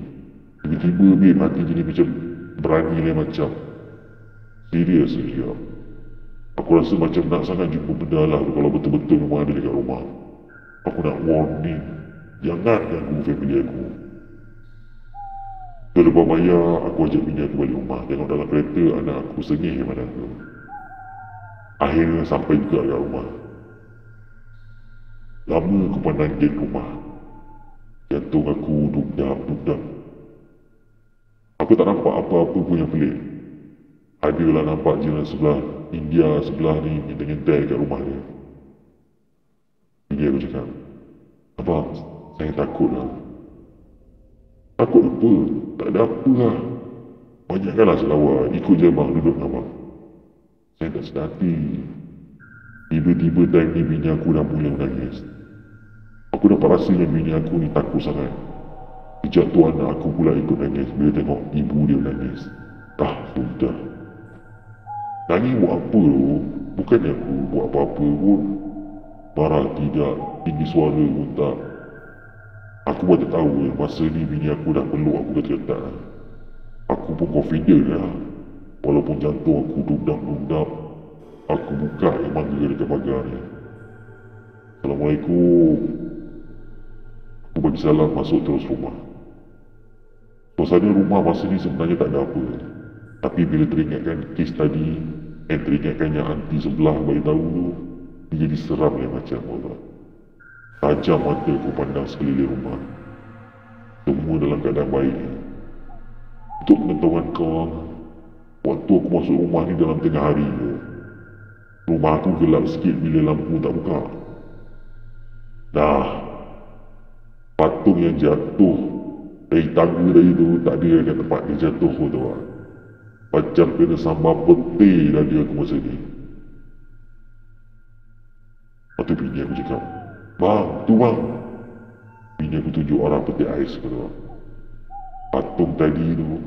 [SPEAKER 2] Tiba-tiba babe, hati jadi macam berani lain macam. Serius ya. Aku rasa macam nak sangat jumpa benda lah kalau betul-betul memang ada dekat rumah. Aku nak warning. Jangan ganggu family aku. Selepas bayar, aku ajak bini aku balik rumah. Tengok dalam kereta anak aku sengih mana tu. Akhirnya sampai juga dekat rumah. Lama aku pandang gate rumah. Jantung aku duk-dap. Aku tak nampak apa-apa pun yang pelik. Adalah nampak jiran sebelah India sebelah ni ngentai kat rumah dia. Bini aku cakap, "Abang, saya takut lah." "Takut apa? Tak ada apa lah. Banyakkanlah selawat. Ikut je abang duduk dengan abang." Saya tak sedar hati. Tiba-tiba time ni bini aku dah mula menangis. Aku dapat rasa yang bini aku ni takut sangat. Sejak tu anak aku pula ikut nangis bila tengok ibu dia menangis. Sudah. Nangis buat apa tu? Bukannya aku buat apa-apa pun. Marah tidak, tinggi suara pun tak. Aku pun tak tahu masa ni bini aku dah peluk aku ketat-ketat. Aku pun confident lah. Walaupun jantung aku dudap-dudap. Aku buka yang mangga dekat pagar ni. "Assalamualaikum." Aku bagi salam masuk terus rumah. Suasana rumah masa ni sebenarnya tak ada apa. Tapi bila teringatkan kes tadi, teringatkan yang aunty sebelah bagi tahu tu, dia jadi seram macam Allah. Tajam mata aku pandang sekeliling rumah. Semua dalam keadaan baik. Untuk pengetahuan kau, waktu aku masuk rumah ni dalam tengah hari tu, rumah aku gelap sikit bila lampu tak buka. Patung yang jatuh dari tangga tadi tu tak ada dekat tempat dia jatuh tu lah. Macam kena sambal peti dah dia aku masa ni. Lepas tu bini aku cakap, "Bang, tu bang." Bini aku tunjuk arah peti ais kata. Patung tadi tu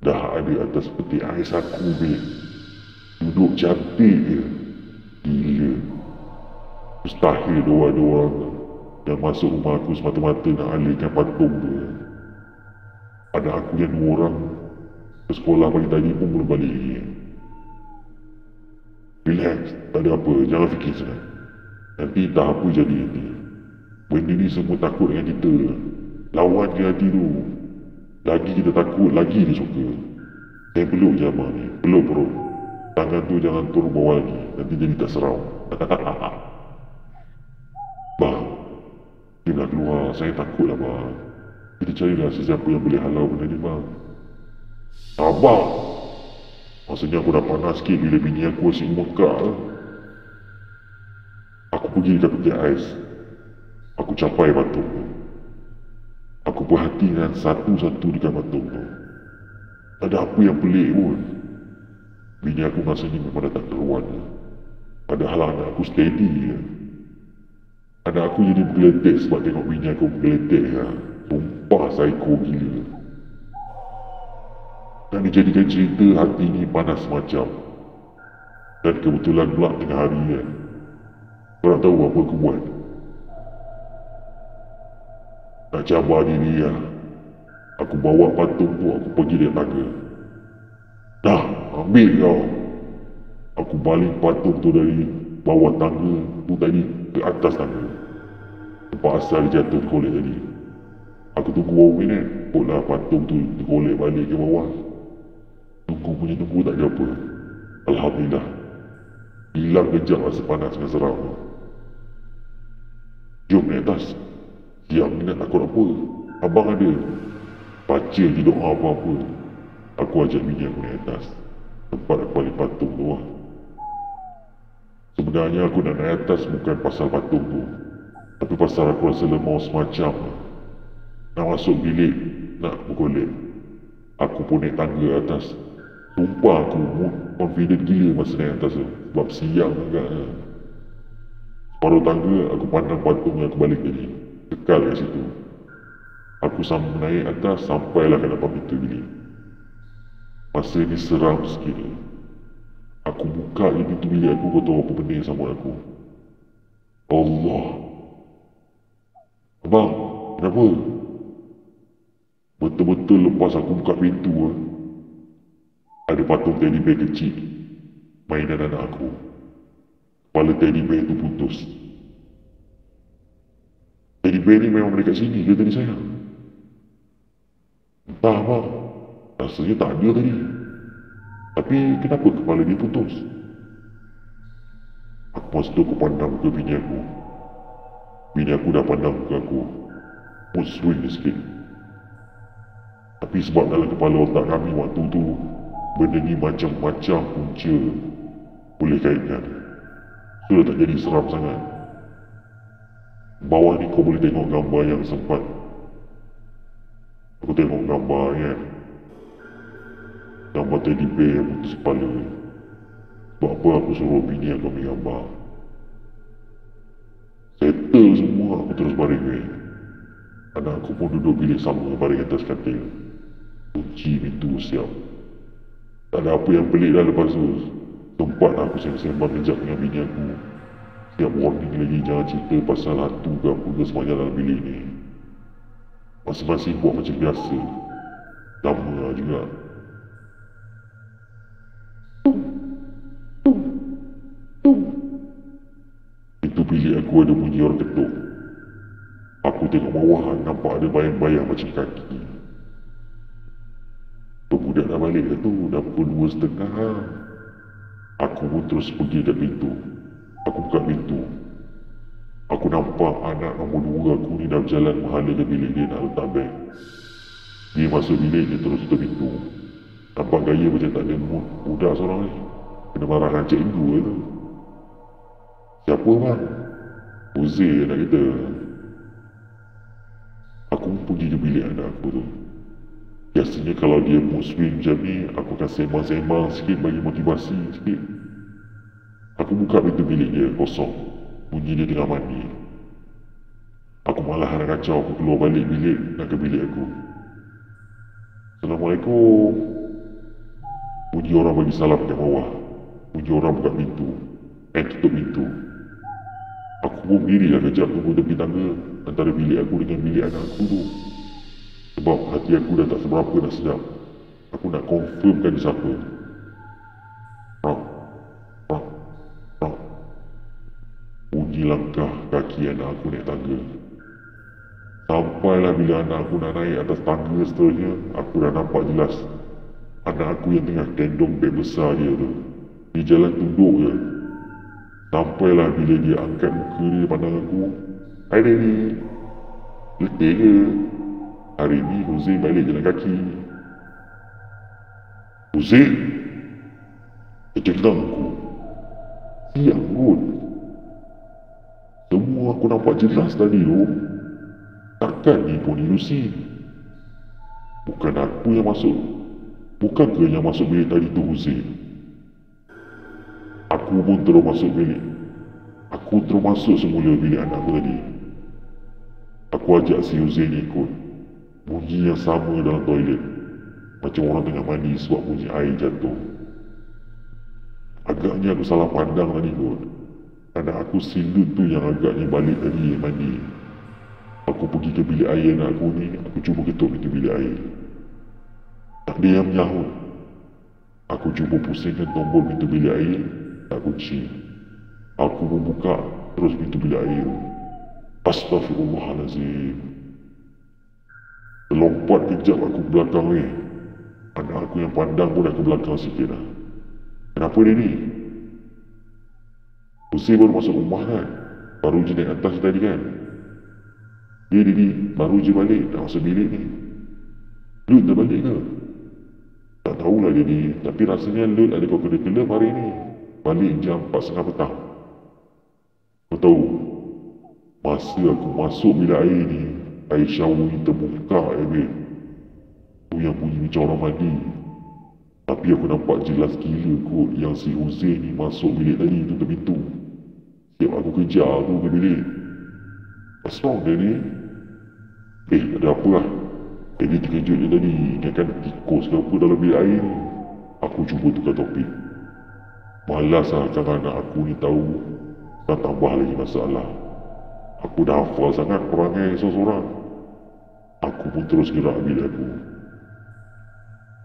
[SPEAKER 2] dah ada atas peti ais aku babe. Duduk cantik je. Gila. Mustahil dua-dua yang masuk rumah aku semata-mata nak alihkan patung tu. Anak aku yang 2 orang ke sekolah pagi tadi pun belum balik lagi. Relax, tak ada apa, jangan fikir sangat. Nanti tak apa jadi nanti. Benda ni semua takut dengan kita. Lawan je hati tu. Lagi kita takut, lagi dia suka. Saya peluk je abang ni, peluk perut. Tangan tu jangan turun bawah lagi, nanti jadi tak seram. Bang, dia nak keluar, saya takut lah bang. Kita carilah sesiapa yang boleh halau benda ni bang. Abang, maksudnya aku dah panas sikit bila bini aku asyik mekak. Aku pergi dekat peti ais. Aku capai patung tu. Aku perhatikan satu-satu dekat patung tu. Tak ada apa yang pelik pun. Bini aku rasanya memang dah tak keruan. Padahal anak aku steady je. Anak aku jadi bergeletek sebab tengok bini aku bergeletek ya. Sumpah psycho gila. Dan dijadikan cerita hati ni panas macam. Dan kebetulan pula tengah hari kan. Korang tahu apa aku buat? Nak cabar diri ya. Aku bawa patung tu, aku pergi dekat tangga. Dah, ambil kau. Aku baling patung tu dari bawah tangga tu tadi ke atas tangga. Tempat asal dia jatuh tergolek tadi. Aku tunggu beberapa minit, pokoklah patung tu tergolek balik ke bawah. Tunggu tak ada apa. Alhamdulillah. Hilang kejap rasa panas dengan seram tu. Jom naik atas. Siap ni nak takut apa? Abang ada. Baca je doa apa-apa. Aku ajak bini aku naik atas. Tempat aku balik patung tu lah. Sebenarnya aku nak naik atas bukan pasal patung tu. Tapi pasal aku rasa lemau semacam. Nak masuk bilik, nak bergolek. Aku pun naik tangga atas. Sumpah aku confident gila masa naik atas tu. Sebab siang agak. Separuh tangga aku pandang patung yang aku balik tadi. Kekal kat situ. Aku sambung naik atas sampailah ke depan pintu bilik. Masa ni seram sikit. Aku buka pintu bilik aku, kau tahu apa benda yang sama aku. Allah. Abang, kenapa? Betul-betul lepas aku buka pintu ada patung teddy bear kecil mainan anak aku. Kepala teddy bear tu putus. Teddy bear ni memang dekat sini ke tadi sayang? Entah bang, rasanya tak ada tadi. Tapi kenapa kepala dia putus? Aku masa tu aku pandang ke bini aku. Bini aku dah pandang ke aku. Mood swing sikit. Tapi sebab dalam kepala otak kami waktu tu benda ni macam-macam punca boleh kaitkan. Sudah tak jadi seram sangat. Bawah ni kau boleh tengok gambar yang sempat. Aku tengok gambar kan. Gambar teddy bear yang putus kepala. Sebab apa aku suruh bini aku ambil gambar. Settle semua, aku terus baring Anak aku pun duduk bilik sama baring atas katil. Kunci pintu siap. Tak ada apa yang pelik dah lepas tu. Tempat aku sembang kejap dengan bini aku. Siap warning lagi, jangan cerita pasal hantu ke apa ke semuanya dalam bilik ni. Masing-masing buat macam biasa. Lama juga. Pintu bilik aku ada bunyi orang ketuk. Aku tengok bawah, nampak ada bayang-bayang macam kaki. Pemuda dah balik dah tu, dah pukul 2:30. Aku pun terus pergi ke pintu. Aku buka pintu. Aku nampak anak nombor 2 aku ni dah berjalan menghala ke bilik dia nak letak beg. Dia masuk bilik, dia terus tutup pintu. Nampak gaya macam tak ada mood. Budak seorang ni. Kena marah dengan cikgu tu. Siapa bang? Uzi anak kita. Aku pun pergi ke bilik anak aku tu. Biasanya kalau dia mood swing macam ni, aku akan sembang-sembang sikit bagi motivasi sikit. Aku buka pintu bilik dia, kosong. Bunyi dia tengah mandi. Aku malah nak kacau, aku keluar balik bilik, nak ke bilik aku. Assalamualaikum. Bunyi orang bagi salam kat bawah. Bunyi orang buka pintu. Tutup pintu. Aku pun berdiri lah kejap tunggu tepi tangga antara bilik aku dengan bilik anak aku tu. Sebab hati aku dah tak seberapa dah sedap. Aku nak confirmkan dia siapa. Rak. Bunyi langkah kaki anak aku naik tangga. Sampailah bila anak aku nak naik atas tangga seterusnya, aku dah nampak jelas anak aku yang tengah gendong beg besar dia tu. Dia jalan tunduk je. Sampailah bila dia angkat muka dia pandang aku. Hai Daddy. Letih ke? Hari ni Jose balik jalan kaki. Jose? Dia cengkang aku. Siang kot. Semua aku nampak jelas tadi tu. Takkan ni pun ilusi. Bukan aku yang masuk. Bukankah yang masuk bilik tadi tu Jose? Aku pun terus masuk bilik. Aku terus masuk semula bilik anak aku tadi. Aku ajak si Jose ni ikut. Bunyi yang sama dalam toilet. Macam orang tengah mandi sebab bunyi air jatuh. Agaknya aku salah pandang tadi kot. Anak aku silut tu yang agaknya balik tadi mandi. Aku pergi ke bilik air anak aku ni. Aku cuba ketuk pintu bilik air. Tak ada yang menyahut. Aku cuba pusingkan tombol pintu bilik air. Tak kunci. Aku membuka terus pintu bilik air. Astaghfirullahalazim. Terlompat kejap aku ke belakang ni. Anak aku yang pandang pun dah ke belakang sikit dah. Kenapa dia ni? Hussein baru masuk rumah kan? Baru je naik atas tadi kan? Dia baru je balik dah masuk bilik ni. Lut dah balik ke? Tak tahulah dia ni. Tapi rasanya Lut ada kau kena kelab hari ni. Balik jam 4:30 petang. Kau tahu, masa aku masuk bilik air ni, air shower ni terbuka babe. Tu yang bunyi macam orang mandi. Tapi aku nampak jelas gila kot yang si Hussein ni masuk bilik tadi tutup pintu. Siap aku kejar tu ke bilik. What's wrong dia ni? Ada apa lah? Dia terkejut je tadi. Ingatkan tikus ke apa dalam bilik air ni. Aku cuba tukar topik. Malas lah jangan anak aku ni tahu. Dan tambah lagi masalah. Aku dah hafal sangat perangai seorang-seorang. Aku pun terus gerak bilik aku.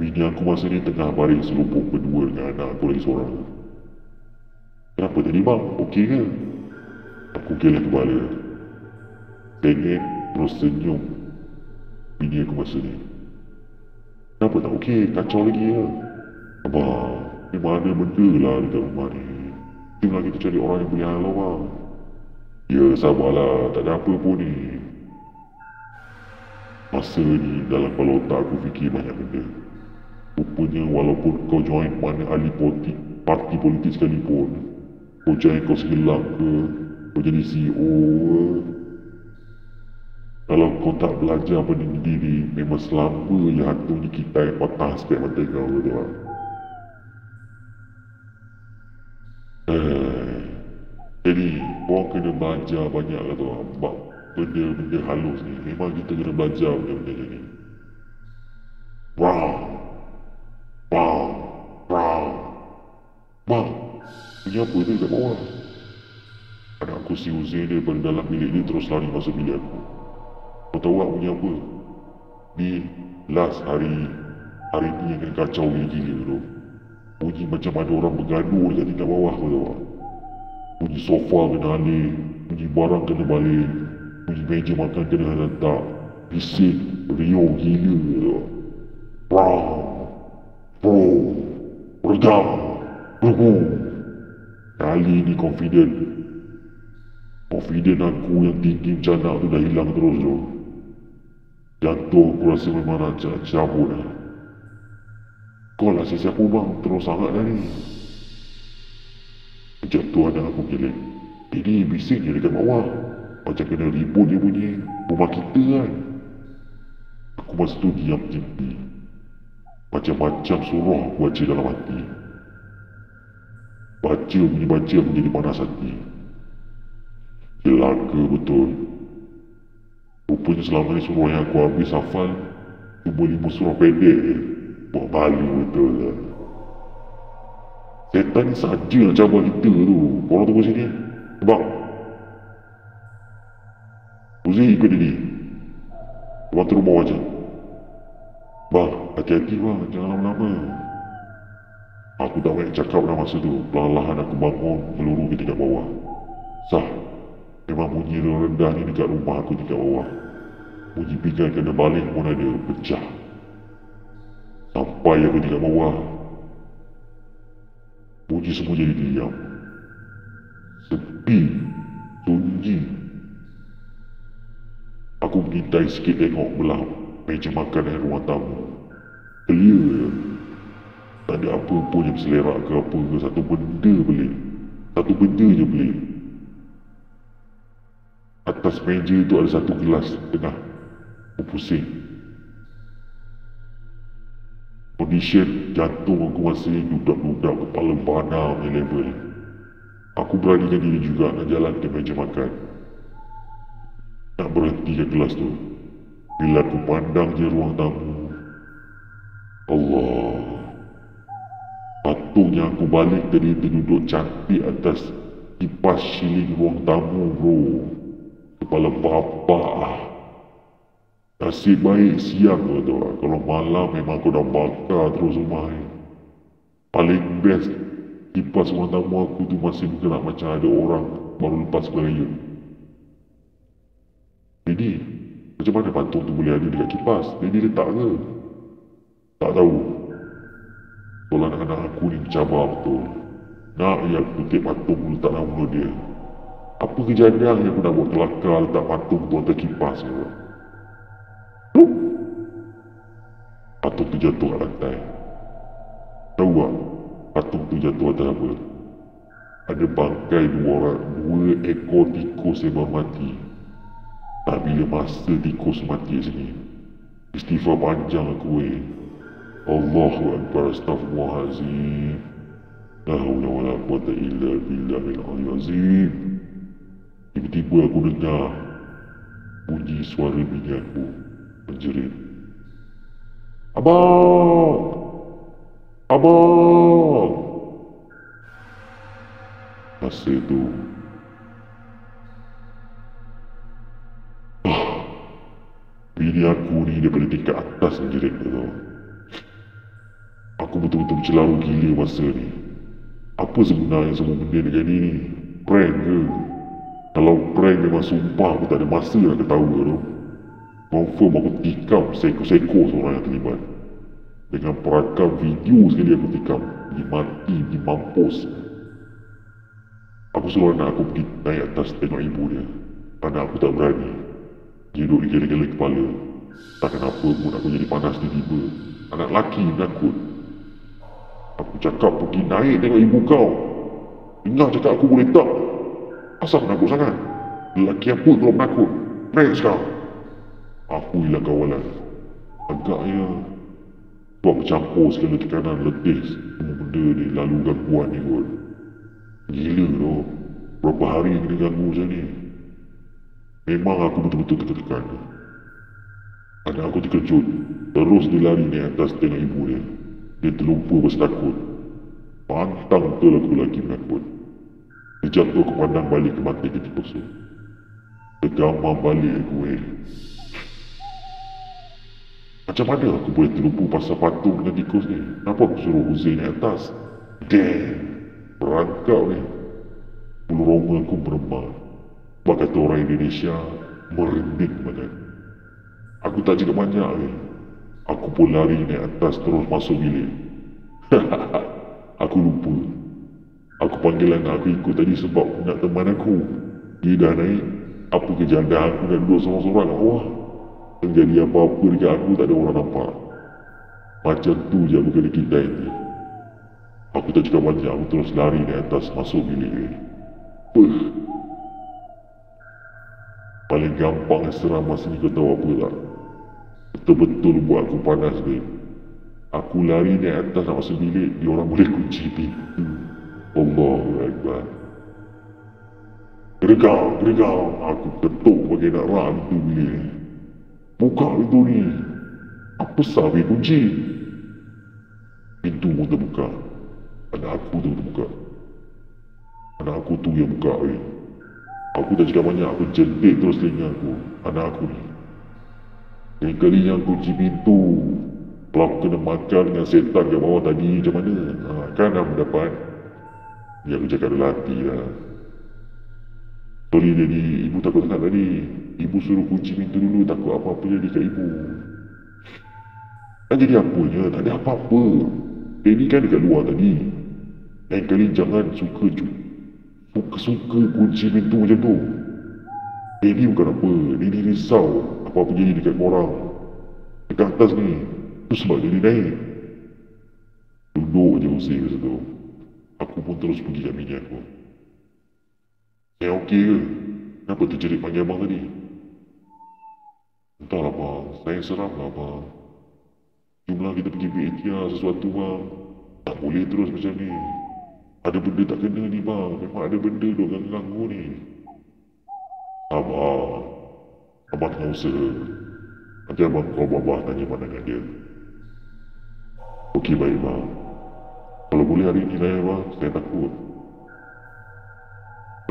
[SPEAKER 2] Bini aku masa ni tengah baring selupuk berdua dengan anak aku lagi seorang. Kenapa tadi bang? Okey ke? Aku geleng kepala. Tengok terus senyum. Bini aku masa ni. Kenapa tak okey? Kacau lagi ya? Abang, memang ada benda lah dekat rumah ni. Tinggal kita cari orang yang punya halau bang. Ya sabarlah, tak ada apa pun ni. Masa ni dalam kepala otak aku fikir banyak benda. Rupanya walaupun kau join mana ahli politik, parti politik sekalipun, kau join kau segelap ke, kau jadi CEO ke, kalau kau tak belajar benda diri, memang selamanya hati kita yang patah setiap mata kau tu lah. Jadi, korang kena belajar banyak lah tu lah. Sebab benda-benda halus ni, memang kita kena belajar benda-benda ni. Wow. Bang, punya apa tu kat bawah? Anak aku si Hussein dia daripada dalam bilik dia terus lari masuk bilik aku. Kau tahu tak punya apa? Ni last hari ni yang kena kacau gila tu. Bunyi macam ada orang bergaduh dekat tingkat bawah kau tahu tak? Bunyi sofa kena alih, bunyi barang kena balik, bunyi meja makan kena letak. Bising, riuh gila tu. Redam. Kali ni confident aku yang tinggi macam nak tu dah hilang terus tu. Jantung aku rasa memang nak cabut lah. Kau lah siapa bang, terus sangat dah ni. Sekejap tu anak aku geleng. Ini bising je dekat bawah. Macam kena ribut dia bunyi rumah kita kan. Aku masa tu diam jempi. Macam-macam surah aku baca dalam hati. Baca menjadi panas hati. Celaka betul. Rupanya selama ni surah yang aku habis hafal cuma 5 surah pendek je. Buat malu betul lah. Setan ni saja nak cabar kita tu. Korang tunggu sini. Bang Uzi ikut dia ni. Abang turun bawah je. Bang, hati-hati bang, jangan lama-lama. Aku tak banyak cakap dah masa tu. Perlahan aku bangun, meluru ke tingkat bawah. Sah, memang bunyi rendah ni dekat rumah aku tingkat bawah. Bunyi pinggan kena balik pun ada, pecah. Sampai aku tingkat bawah, bunyi semua jadi diam. Sepi, sunyi. Aku mengintai sikit tengok belah meja makan dan ruang tamu. Clear je. Tak ada apa pun yang berselerak ke apa ke. Satu benda je pelik. Atas meja tu ada satu gelas tengah berpusing. Kondisi jantung aku masih dudak-dudak, kepala bana punya level. Aku beranikan diri juga nak jalan ke meja makan. Nak berhentikan gelas tu. Bila aku pandang je ruang tamu, Allah, patungnya aku balik tadi terduduk cantik atas kipas siling ruang tamu bro. Kepala bapak. Nasib baik siang kau tahu lah. Kalau malam memang aku dah bakar terus rumah ni. Paling best kipas ruang tamu aku tu masih bergerak macam ada orang baru lepas beraya. Jadi, macam mana patung tu boleh ada dekat kipas? Jadi letak ke? Tak tahu. Soalan anak-anak aku ni mencabar betul. Nak aku kutip patung tu letak nama dia. Apa kejadian yang aku nak buat kelakar letak patung tu atas kipas ke? Patung tu jatuh kat lantai. Tahu tak? Patung tu jatuh atas apa? Ada bangkai dua ekor tikus yang baru mati. Tak bila masa tikus mati kat sini. Istighfar panjang aku Allahu Akbar, astaghfirullahaladzim. La haula wala quwwata illa billahil aliyyil azim. Tiba-tiba aku dengar bunyi suara bini aku menjerit. Abang! Abang! Masa itu bini aku ni daripada tingkat atas menjerit tu. Aku betul-betul bercelaru gila masa ni. Apa sebenarnya semua benda dengan dia ni? Prank ke? Kalau prank memang sumpah aku tak ada masa nak ketawa tu. Confirm aku tikam seko-seko seorang yang terlibat. Dengan perakam video sekali aku tikam. Pergi mati, pergi mampus. Aku suruh anak aku pergi naik atas tengok ibu dia. Anak aku tak berani. Dia duduk digala-gala kepala. Tak kenapa pun aku jadi panas tiba-tiba. Anak lelaki menakut. Aku cakap pergi naik tengok ibu kau. Dengar cakap aku boleh tak? Asal menakut sangat? Lelaki apa kalau menakut? Naik sekarang. Aku hilang kawalan. Agaknya buat bercampur segala tekanan letih. Semua benda ni lalu gangguan ni kot. Gila tu. Berapa hari kena ganggu macam ni. Memang aku betul-betul tertekan. Anak aku terkejut. Terus dia lari naik atas tengok ibu dia. Dia terlupa pasal takut. Pantang betul aku lagi menakut. Dia jatuh ke pandang balik ke mati ke tikus tu. Dia gamam balik aku Macam mana aku boleh terlupa pasal patung dengan tikus ni? Kenapa aku suruh Huzain naik atas? Damn! Perangkap ni. Bulu roma aku meremah. Sebab kata orang Indonesia, merinding badan. Aku tak cakap banyak Aku pun lari naik atas terus masuk bilik. Aku lupa. Aku panggil anak aku ikut tadi sebab nak teman aku. Dia dah naik. Apa kejadian aku nak duduk seorang-seorang kat bawah. Terjadi apa-apa dekat aku tak ada orang nampak. Macam tu je aku kena kita ini. Aku tak cakap banyak. Aku terus lari naik atas masuk bilik Paling gampang yang seram masa ni kau tahu apa tak? Betul-betul buat aku panas Aku lari naik atas nak masuk bilik. Dia orang boleh kunci pintu. Allahu Akbar. Gergau. Aku ketuk bagi nak rak pintu bilik ni. Buka pintu ni. Apa sahaja kunci? Pintu pun terbuka. Anak aku tu terbuka. Anak aku tu yang buka Aku tak cakap banyak. Aku jentik terus telinga aku. Anak aku ni. Yang kalinya aku kunci pintu. Kalau aku kena makan dengan setan kat bawah tadi macam mana? Kan aku dapat. Ni aku cakap dalam hati lah. Sorry Daddy, ibu takut sangat tadi. Ibu suruh kunci pintu dulu, takut apa-apa jadi kat ibu. Tak jadi apanya, tak ada apa-apa. Daddy kan dekat luar tadi. Lain kali jangan suka kunci pintu macam tu. Daddy bukan apa, Daddy risau apa-apa jadi dekat korang. Dekat atas ni, tu sebab Daddy naik. Duduk je usik masa tu. Aku pun terus pergi kat bini aku. Saya okey ke? Kenapa terjerit panggil abang tadi? Entahlah bang, saya seram lah bang. Jumlah kita pergi PATR sesuatu bang. Tak boleh terus macam ni. Ada benda tak kena ni bang. Memang ada benda duk ganggu ni. Abang tengah usaha. Nanti abang kau babah tanya pandangan dia. Okey baik bang. Kalau boleh hari ni lah ya bang, saya takut.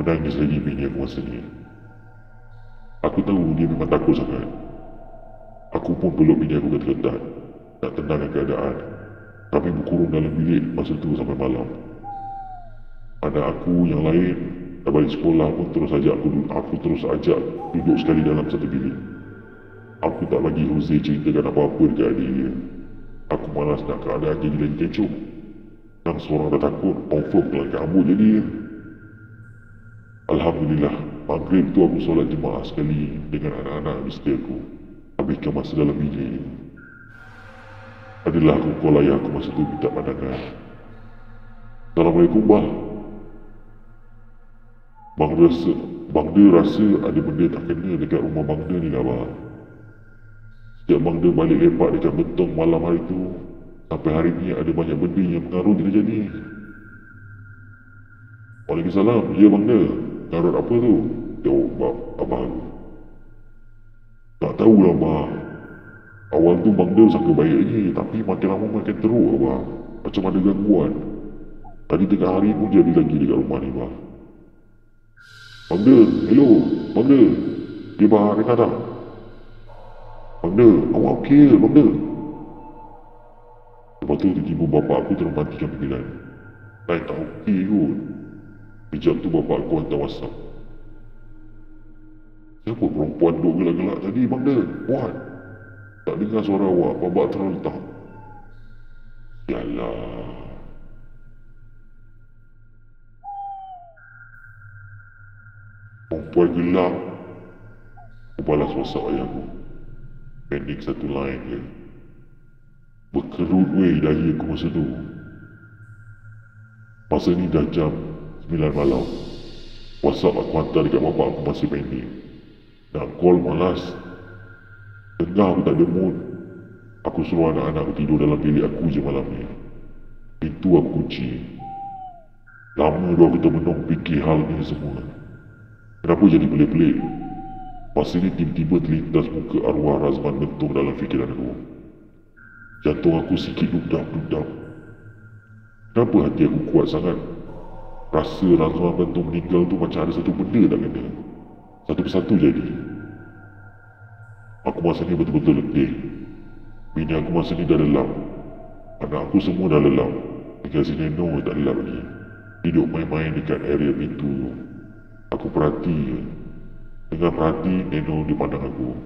[SPEAKER 2] Menangis lagi bini aku masa ni. Aku tahu dia memang takut sangat. Aku pun peluk bini aku ketat-ketat. Nak tenangkan keadaan. Kami berkurung dalam bilik masa tu sampai malam. Anak aku yang lain dah balik sekolah pun terus ajak aku terus ajak duduk sekali dalam satu bilik. Aku tak bagi Jose ceritakan apa-apa dekat adik dia. Aku malas nak keadaan jadi lagi kecoh. Yang seorang dah takut, confirm kelak kabut jadi dia. Alhamdulillah, maghrib tu aku solat jemaah sekali dengan anak-anak mesti aku. Habiskan masa dalam bilik. Adalah aku call ayah aku masa tu minta pandangan. Assalamualaikum bah. Bang dia rasa ada benda tak kena dekat rumah Bang dia ni lah bah. Sejak Bang dia balik lepak dekat Betong malam hari tu, sampai hari ni ada banyak benda yang mengaruh terjadi. Waalaikumsalam, ya Bang dia. Mengaruh apa tu? Jawab abang aku. Tak tahulah bah. Awal tu Bang dia sangka baik je, tapi makin lama makin teruk abang. Macam ada gangguan. Tadi tengah hari pun jadi lagi dekat rumah ni bah. Bang dia, hello, Bang dia. Dia bah dengar tak? Bang dia, awak okey ke Bang dia? Lepas tu tiba-tiba bapak aku terus matikan panggilan. Lain tak okey kot. Sekejap tu bapak aku hantar WhatsApp. Siapa perempuan duk gelak-gelak tadi Bang dia? Buat. Tak dengar suara awak, babak terletak. Yalah. Perempuan gelap. Aku balas WhatsApp ayah aku. Pending satu line je. Berkerut weh dahi aku masa tu. Masa ni dah jam 9 malam. WhatsApp aku hantar dekat bapak aku masih pending. Nak call malas. Tengah aku tak ada mood. Aku suruh anak-anak aku tidur dalam bilik aku je malam ni. Pintu aku kunci. Lama dah aku termenung fikir hal ni semua. Kenapa jadi pelik-pelik? Masa ni tiba-tiba terlintas muka arwah Razman bentuk dalam fikiran aku. Jantung aku sikit dudap-dudap. Kenapa hati aku kuat sangat? Rasa Razman bentuk meninggal tu macam ada satu benda tak kena. Satu persatu jadi. Aku masa ni betul-betul letih. Bini aku masa ni dah lelap. Anak aku semua dah lelap. Tinggal si Neno tak lelap lagi. Hidup main-main dekat area pintu tu. Aku perhati je. Dengan perhati, Neno dia pandang aku.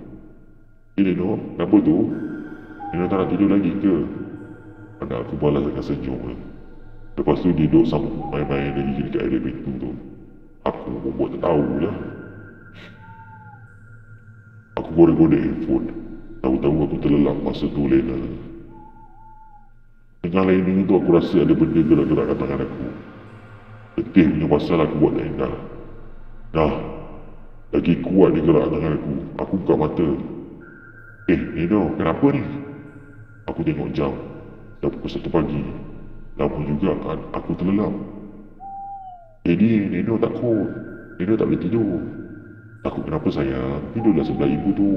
[SPEAKER 2] Neno, kenapa tu? Neno tak nak tidur lagi ke? Anak aku balas dengan senyum. Lepas tu dia duduk sambung main-main lagi dekat area pintu tu. Aku pun buat tak tahulah. Aku goreng-goreng handphone. Tahu-tahu aku terlelap masa tu Lena. Dengan lain tu aku rasa ada benda gerak-gerak kat tangan aku. Letih punya pasal aku buat tak indah. Nah, lagi kuat dia gerak tangan aku. Aku buka mata. Nino, kenapa ni? Aku tengok jam. Dah pukul 1 pagi. Lama juga kan aku terlelap. Nino takut. Nino tak boleh tidur. Takut kenapa sayang? Tidurlah sebelah ibu tu.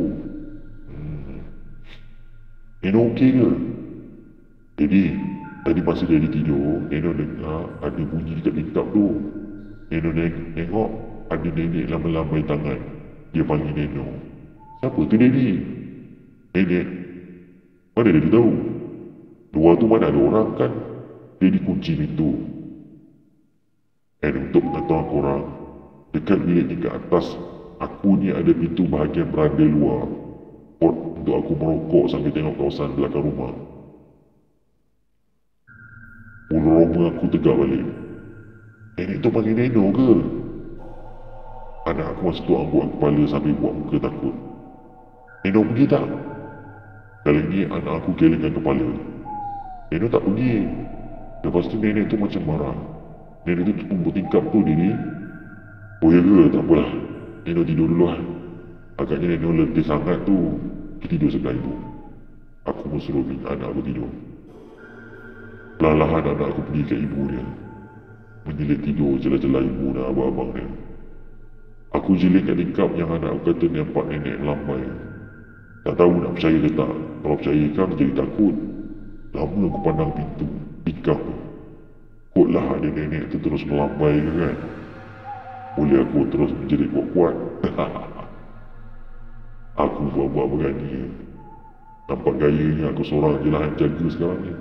[SPEAKER 2] Nino okey ke? Jadi, tadi masa dia tidur, Neno dengar ada bunyi dekat tingkap tu. Neno tengok ada nenek lambai-lambai tangan. Dia panggil Neno. Siapa tu nenek? Nenek? Mana dia tahu? Luar tu mana ada orang kan? Dia dikunci pintu. Untuk pengetahuan korang, dekat bilik tingkat atas, aku ni ada pintu bahagian beranda luar. Pot untuk aku merokok sambil tengok kawasan belakang rumah. Bulu roma aku tegak balik. Nenek tu panggil Neno ke? Anak aku masa tu angguk kepala sambil buat muka takut. Neno pergi tak? Kali ni anak aku gelengkan kepala. Neno tak pergi. Lepas tu nenek tu macam marah. Nenek tu tumbuk tingkap tu diri. Oh ya ke? Tak apalah. Neno tidur dulu lah. Agaknya Neno letih sangat tu. Dia tidur sebelah ibu. Aku pun suruh anak aku tidur. Perlahan anak aku pergi ke ibu dia. Menyelit tidur celah-celah ibu dan abang-abang dia. Aku jeling kat tingkap yang anak aku kata nampak nenek lambai. Tak tahu nak percaya ke tak. Kalau percaya kan jadi takut. Lama aku pandang pintu tingkap. Kotlah ada nenek tu terus melambai ke kan. Boleh aku terus menjerit kuat-kuat. Aku buat-buat berani. Nampak gayanya aku seorang je lah yang jaga sekarang ni.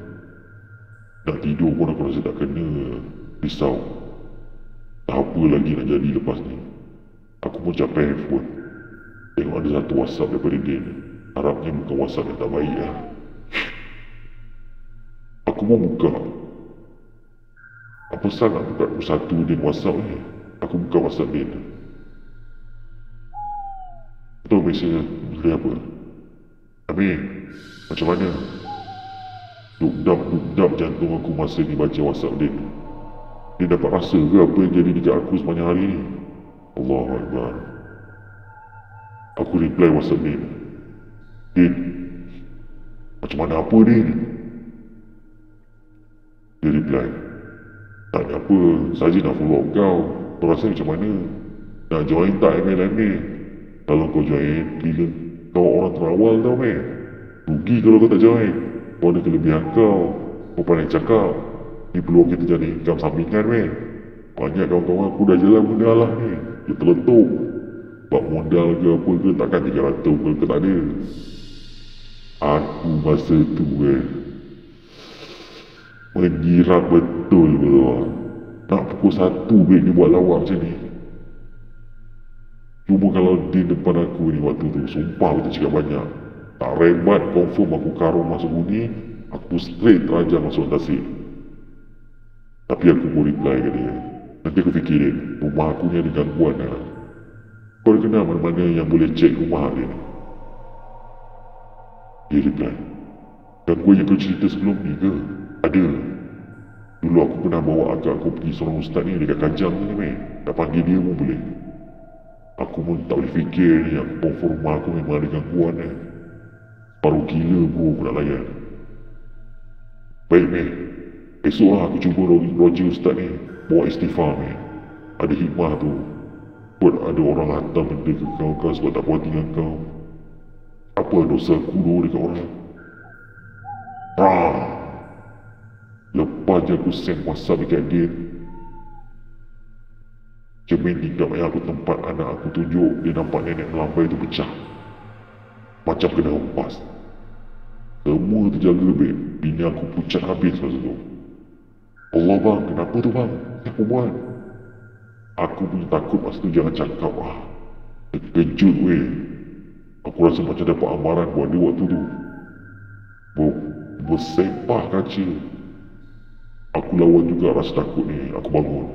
[SPEAKER 2] Nak tidur pun aku rasa tak kena. Risau. Tak apa lagi nak jadi lepas ni. Aku pun capai handphone. Tengok ada satu WhatsApp daripada dia ni. Harapnya bukan WhatsApp yang tak baik lah. Aku pun buka. Apa salah buka aku satu dia WhatsApp ni. Aku buka WhatsApp dia ni. Tahu mesej dia apa? Amir, macam mana? Duk-dap jantung aku masa dia baca WhatsApp dia tu. Dia dapat rasa ke apa yang jadi dekat aku sepanjang hari ni? Allahu Akbar. Aku reply WhatsApp dia. Din, macam mana apa Din? Dia reply, tak ada apa, saja nak follow up kau. Kau rasa macam mana? Nak join tak ML? Kalau kau join, gila kau orang terawal tau meh. Rugi kalau kau tak join. Kau ada kelebihan kau. Kau pandai cakap. Ni peluang kita jadi income sampingan meh. Banyak kawan-kawan aku dah jalan benda lah ni. Dia terletup. Bak modal ke apa ke takkan 300 ke tak ada. Aku masa tu menyirat betul betul. Nak pukul 1 dia buat lawak macam ni. Cuma kalau di depan aku ni waktu tu, sumpah aku tak cakap banyak. Tak rebat confirm aku karung masuk uni, aku straight terajang masuk tasik. Tapi aku pun reply ke dia. Nanti aku fikirin, rumah aku ni ada gangguan lah. Kau ada kenal mana-mana yang boleh cek rumah dia ni? Dia reply, gangguan yang kau cerita sebelum ni ke? Ada. Dulu aku pernah bawa agak aku pergi seorang ustaz ni dekat Kajang ni meh. Nak panggil dia pun boleh. Aku pun tak boleh fikir ni yang confirm rumah aku memang ada gangguan ni. Baru gila bro aku nak layan. Baik meh. Esok lah aku cuba Roger ustaz ni. Bawa istighfar meh. Ada hikmah tu. Buat ada orang hantar benda ke kau sebab tak puas dengan kau. Apa dosa aku dulu dekat orang? Lepas je aku send WhatsApp dekat dia. Cermin tingkap yang aku tempat anak aku tunjuk, dia nampak nenek melambai tu pecah. Macam kena hempas. Semua terjaga babe. Bini aku pucat habis masa tu. Allah bang, kenapa tu bang? Siapa buat? Aku punya takut masa tu jangan cakap lah. Terkejut weh. Aku rasa macam dapat amaran buat dia waktu tu. Bersepah kaca. Aku lawan juga rasa takut ni. Aku bangun.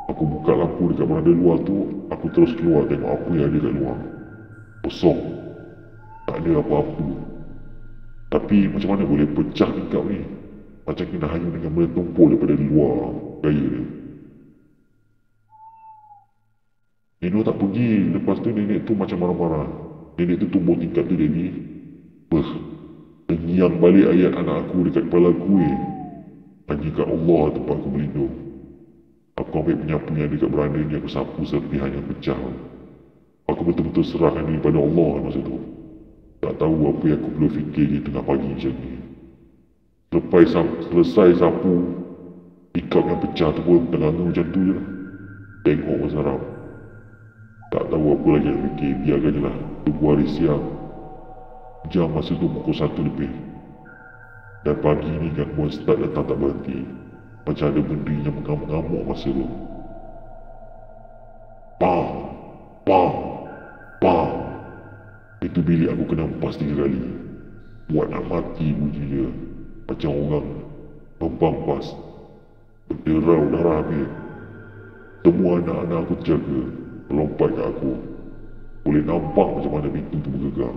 [SPEAKER 2] Aku buka lampu dekat beranda luar tu. Aku terus keluar tengok apa yang ada kat luar. Kosong. Tak ada apa-apa. Tapi macam mana boleh pecah tingkap ni? Macam kena hanyut dengan benda tumpul daripada luar gaya dia. Nino tak pergi. Lepas tu nenek tu macam marah-marah. Nenek tu tumbuk tingkap tu jadi terngiang balik ayat anak aku dekat kepala aku hanya kat Allah tempat aku berlindung. Aku ambil penyapu yang dekat beranda ni, aku sapu serpihan yang pecah. Aku betul-betul serahkan diri pada Allah masa tu. Tak tahu apa yang aku perlu fikir di tengah pagi macam ni. Selesai sapu, tingkap yang pecah tu pun terganggu macam tu je lah. Tengok masa seram. Tak tahu apa lagi nak fikir, biarkan je lah. Tunggu hari siang. Jam masa tu pukul 1 lebih. Dan pagi ni gangguan start datang tak berhenti. Macam ada benda yang mengamuk-ngamuk masa tu. Bang! Bang! Bang! Itu bilik aku kena empas 3 kali. Buat nak mati bunyi dia. Macam orang membampas. Berderau darah habis. Semua anak-anak aku terjaga. Melompat ke aku. Boleh nampak macam mana pintu tu bergegar.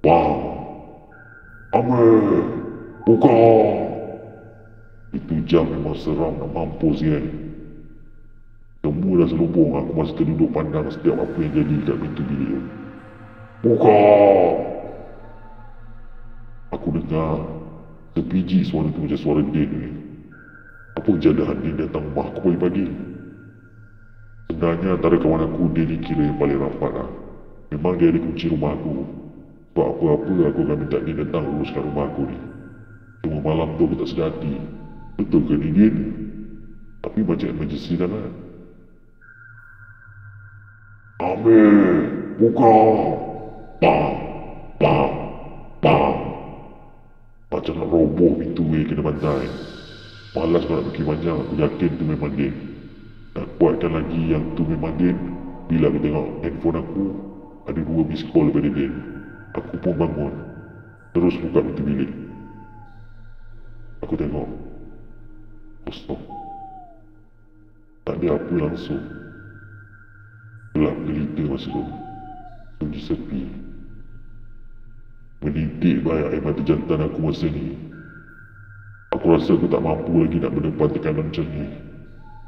[SPEAKER 2] Bang! Amir! Buka! Itu jam memang seram nak mampus kan. Semua dah selubung. Aku masih terduduk pandang setiap apa yang jadi dekat pintu bilik. Buka! Aku dengar sebiji suara tu macam suara Din ni. Apa jadahan Din datang rumah aku pagi-pagi? Sebenarnya antara kawan aku, Din ni kira yang paling rapat lah. Memang dia ada kunci rumah aku. Sebab apa-apa aku akan minta Din datang uruskan rumah aku ni. Cuma malam tu aku tak sedar hati. Betul ke ni Din? Tapi macam emergency sangat. Amir! Buka! Bang! Bang! Bang! Macam nak roboh pintu kena bantai. Malas kau nak fikir panjang. Aku yakin tu memang Din. nak kuatkan lagi yang tu memang Din. Bila aku tengok handphone aku, ada 2 miss call daripada Din. Aku pun bangun, terus buka pintu bilik. Aku tengok kosong, tak ada apa langsung. Gelap gelita masa tu, sunyi sepi. Menitik banyak air mata jantan aku masa ni. Aku rasa aku tak mampu lagi nak menepati tekanan macam ni.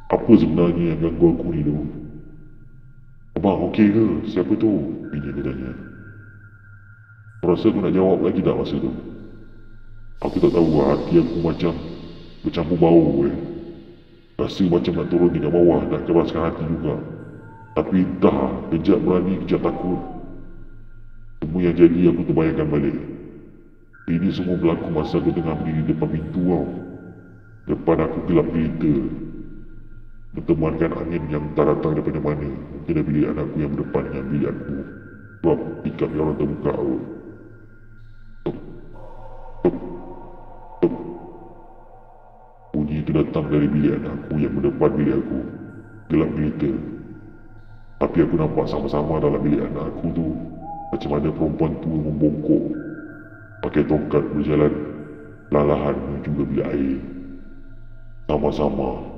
[SPEAKER 2] Apa sebenarnya yang ganggu aku ni tu? Abang okey ke? Siapa tu? Bini aku tanya. Aku rasa aku nak jawab lagi tak masa tu. Aku tak tahu lah, hati aku macam bercampur bau Rasa macam nak turun tingkat bawah, nak keraskan hati juga. Tapi entah, kejap berani, kejap takut. Semua yang jadi aku terbayangkan balik. Ini semua berlaku masa aku tengah berdiri depan pintu tau. Depan aku gelap gelita. Bertemankan angin yang tak datang daripada mana. Mungkin dari bilik anakku yang berdepan dengan bilik aku. Sebab tikap yang orang terbuka tu. Tok, tok, tok. Bunyi itu datang dari bilik anakku yang berdepan bilik aku. Gelap gelita. Tapi aku nampak sama-sama dalam bilik anak aku tu. Macam ada perempuan tua membongkok. Pakai tongkat berjalan lalahan menuju ke bilik air. Sama-sama.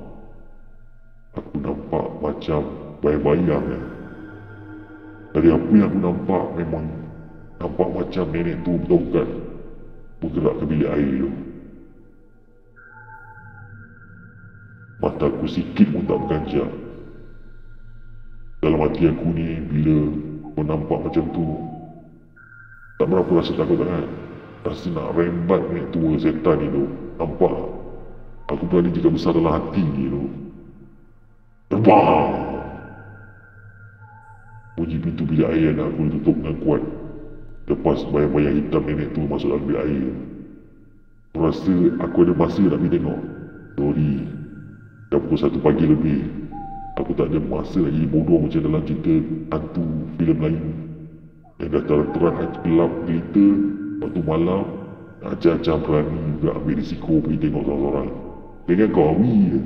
[SPEAKER 2] Aku nampak macam bayang-bayang Dari apa yang aku nampak memang nampak macam nenek tu bertongkat bergerak ke bilik air tu. Mata aku sikit pun tak berganjak. Dalam hati aku ni bila aku nampak macam tu, tak berapa rasa takut sangat. Rasa nak rembat nenek tua setan ni tu. Nampak aku berani jika besar dalam hati ni tu. Terbang! Bunyi pintu bilik air anak aku ditutup dengan kuat. Lepas bayang-bayang hitam nenek tu masuk dalam bilik air. Aku rasa aku ada masa nak pergi tengok. Sorry, dah pukul 1 pagi lebih. Aku tak ada masa lagi bodoh macam dalam cerita hantu filem Melayu. Yang dah terang-terang gelap gelita, waktu malam, ajar-ajar berani juga ambil risiko pergi tengok seorang-seorang. Dengan kau awi je.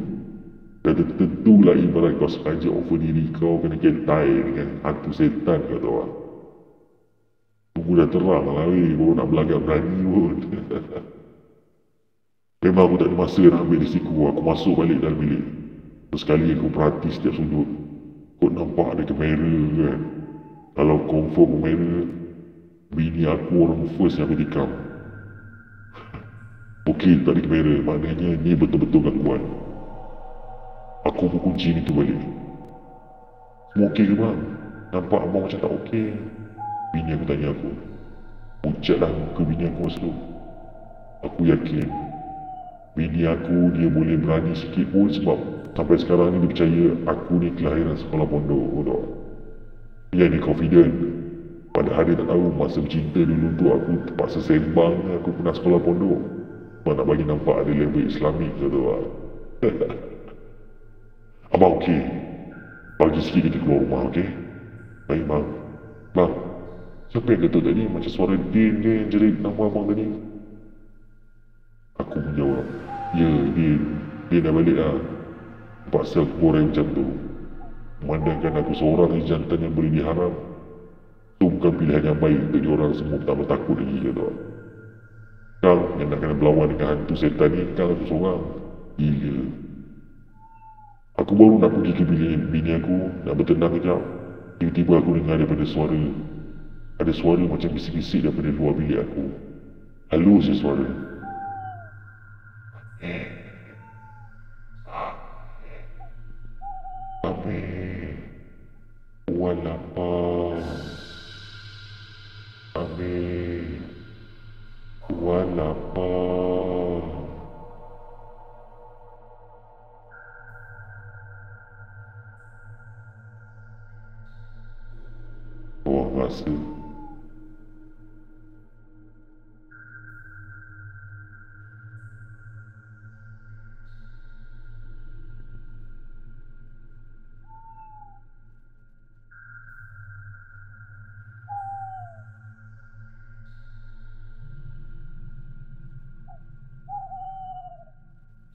[SPEAKER 2] Dan tentulah ibarat kau sengaja offer diri kau kena kentai dengan hantu setan kau tahu lah. Tunggu dah terang lah baru nak belagak berani pun. Memang aku tak ada masa nak ambil risiko. Aku masuk balik dalam bilik. Sekali aku perhati setiap sudut. Kau nampak ada kamera kan. Kalau confirm kamera, bini aku orang first yang aku tikam. Okey, tak ada kamera. Maknanya ni betul-betul gangguan. Aku pun kunci ni tu balik. Semua okey ke bang? Nampak abang macam tak okey. Bini aku tanya aku. Pucatlah muka bini aku masa tu. Aku yakin bini aku dia boleh berani sikit pun sebab sampai sekarang ni dia percaya aku ni kelahiran sekolah pondok tak? Dia ni confident. Padahal dia tak tahu masa bercinta dulu tu aku terpaksa sembang aku pernah sekolah pondok. Sebab nak bagi nampak ada level Islamik ke tu lah. Abang okey. Pagi sikit kita keluar rumah okey? Baik bang. Bang, siapa yang kata tadi macam suara Din ke yang jerit nama abang tadi? Aku menjawab. Ya, Din. Din dah balik lah. Paksa aku goreng macam tu. Memandangkan aku seorang jantan yang boleh diharap. Itu bukan pilihan yang baik untuk diorang semua tak takut lagi kata. Kang yang nak kena berlawan dengan hantu setan ni, Kang aku seorang. Gila. Aku baru nak pergi ke bilik bini aku, nak bertenang kejap. Tiba-tiba aku dengar daripada suara. Ada suara macam bisik-bisik daripada luar bilik aku. Halus je suara. Amin. Puan lapar. Amin. Puan lapar. Buang masa.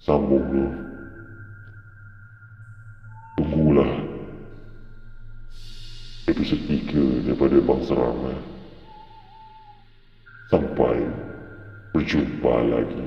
[SPEAKER 2] Sambung tu. itulah episod 3 daripada Bang Seram. Sampai berjumpa lagi.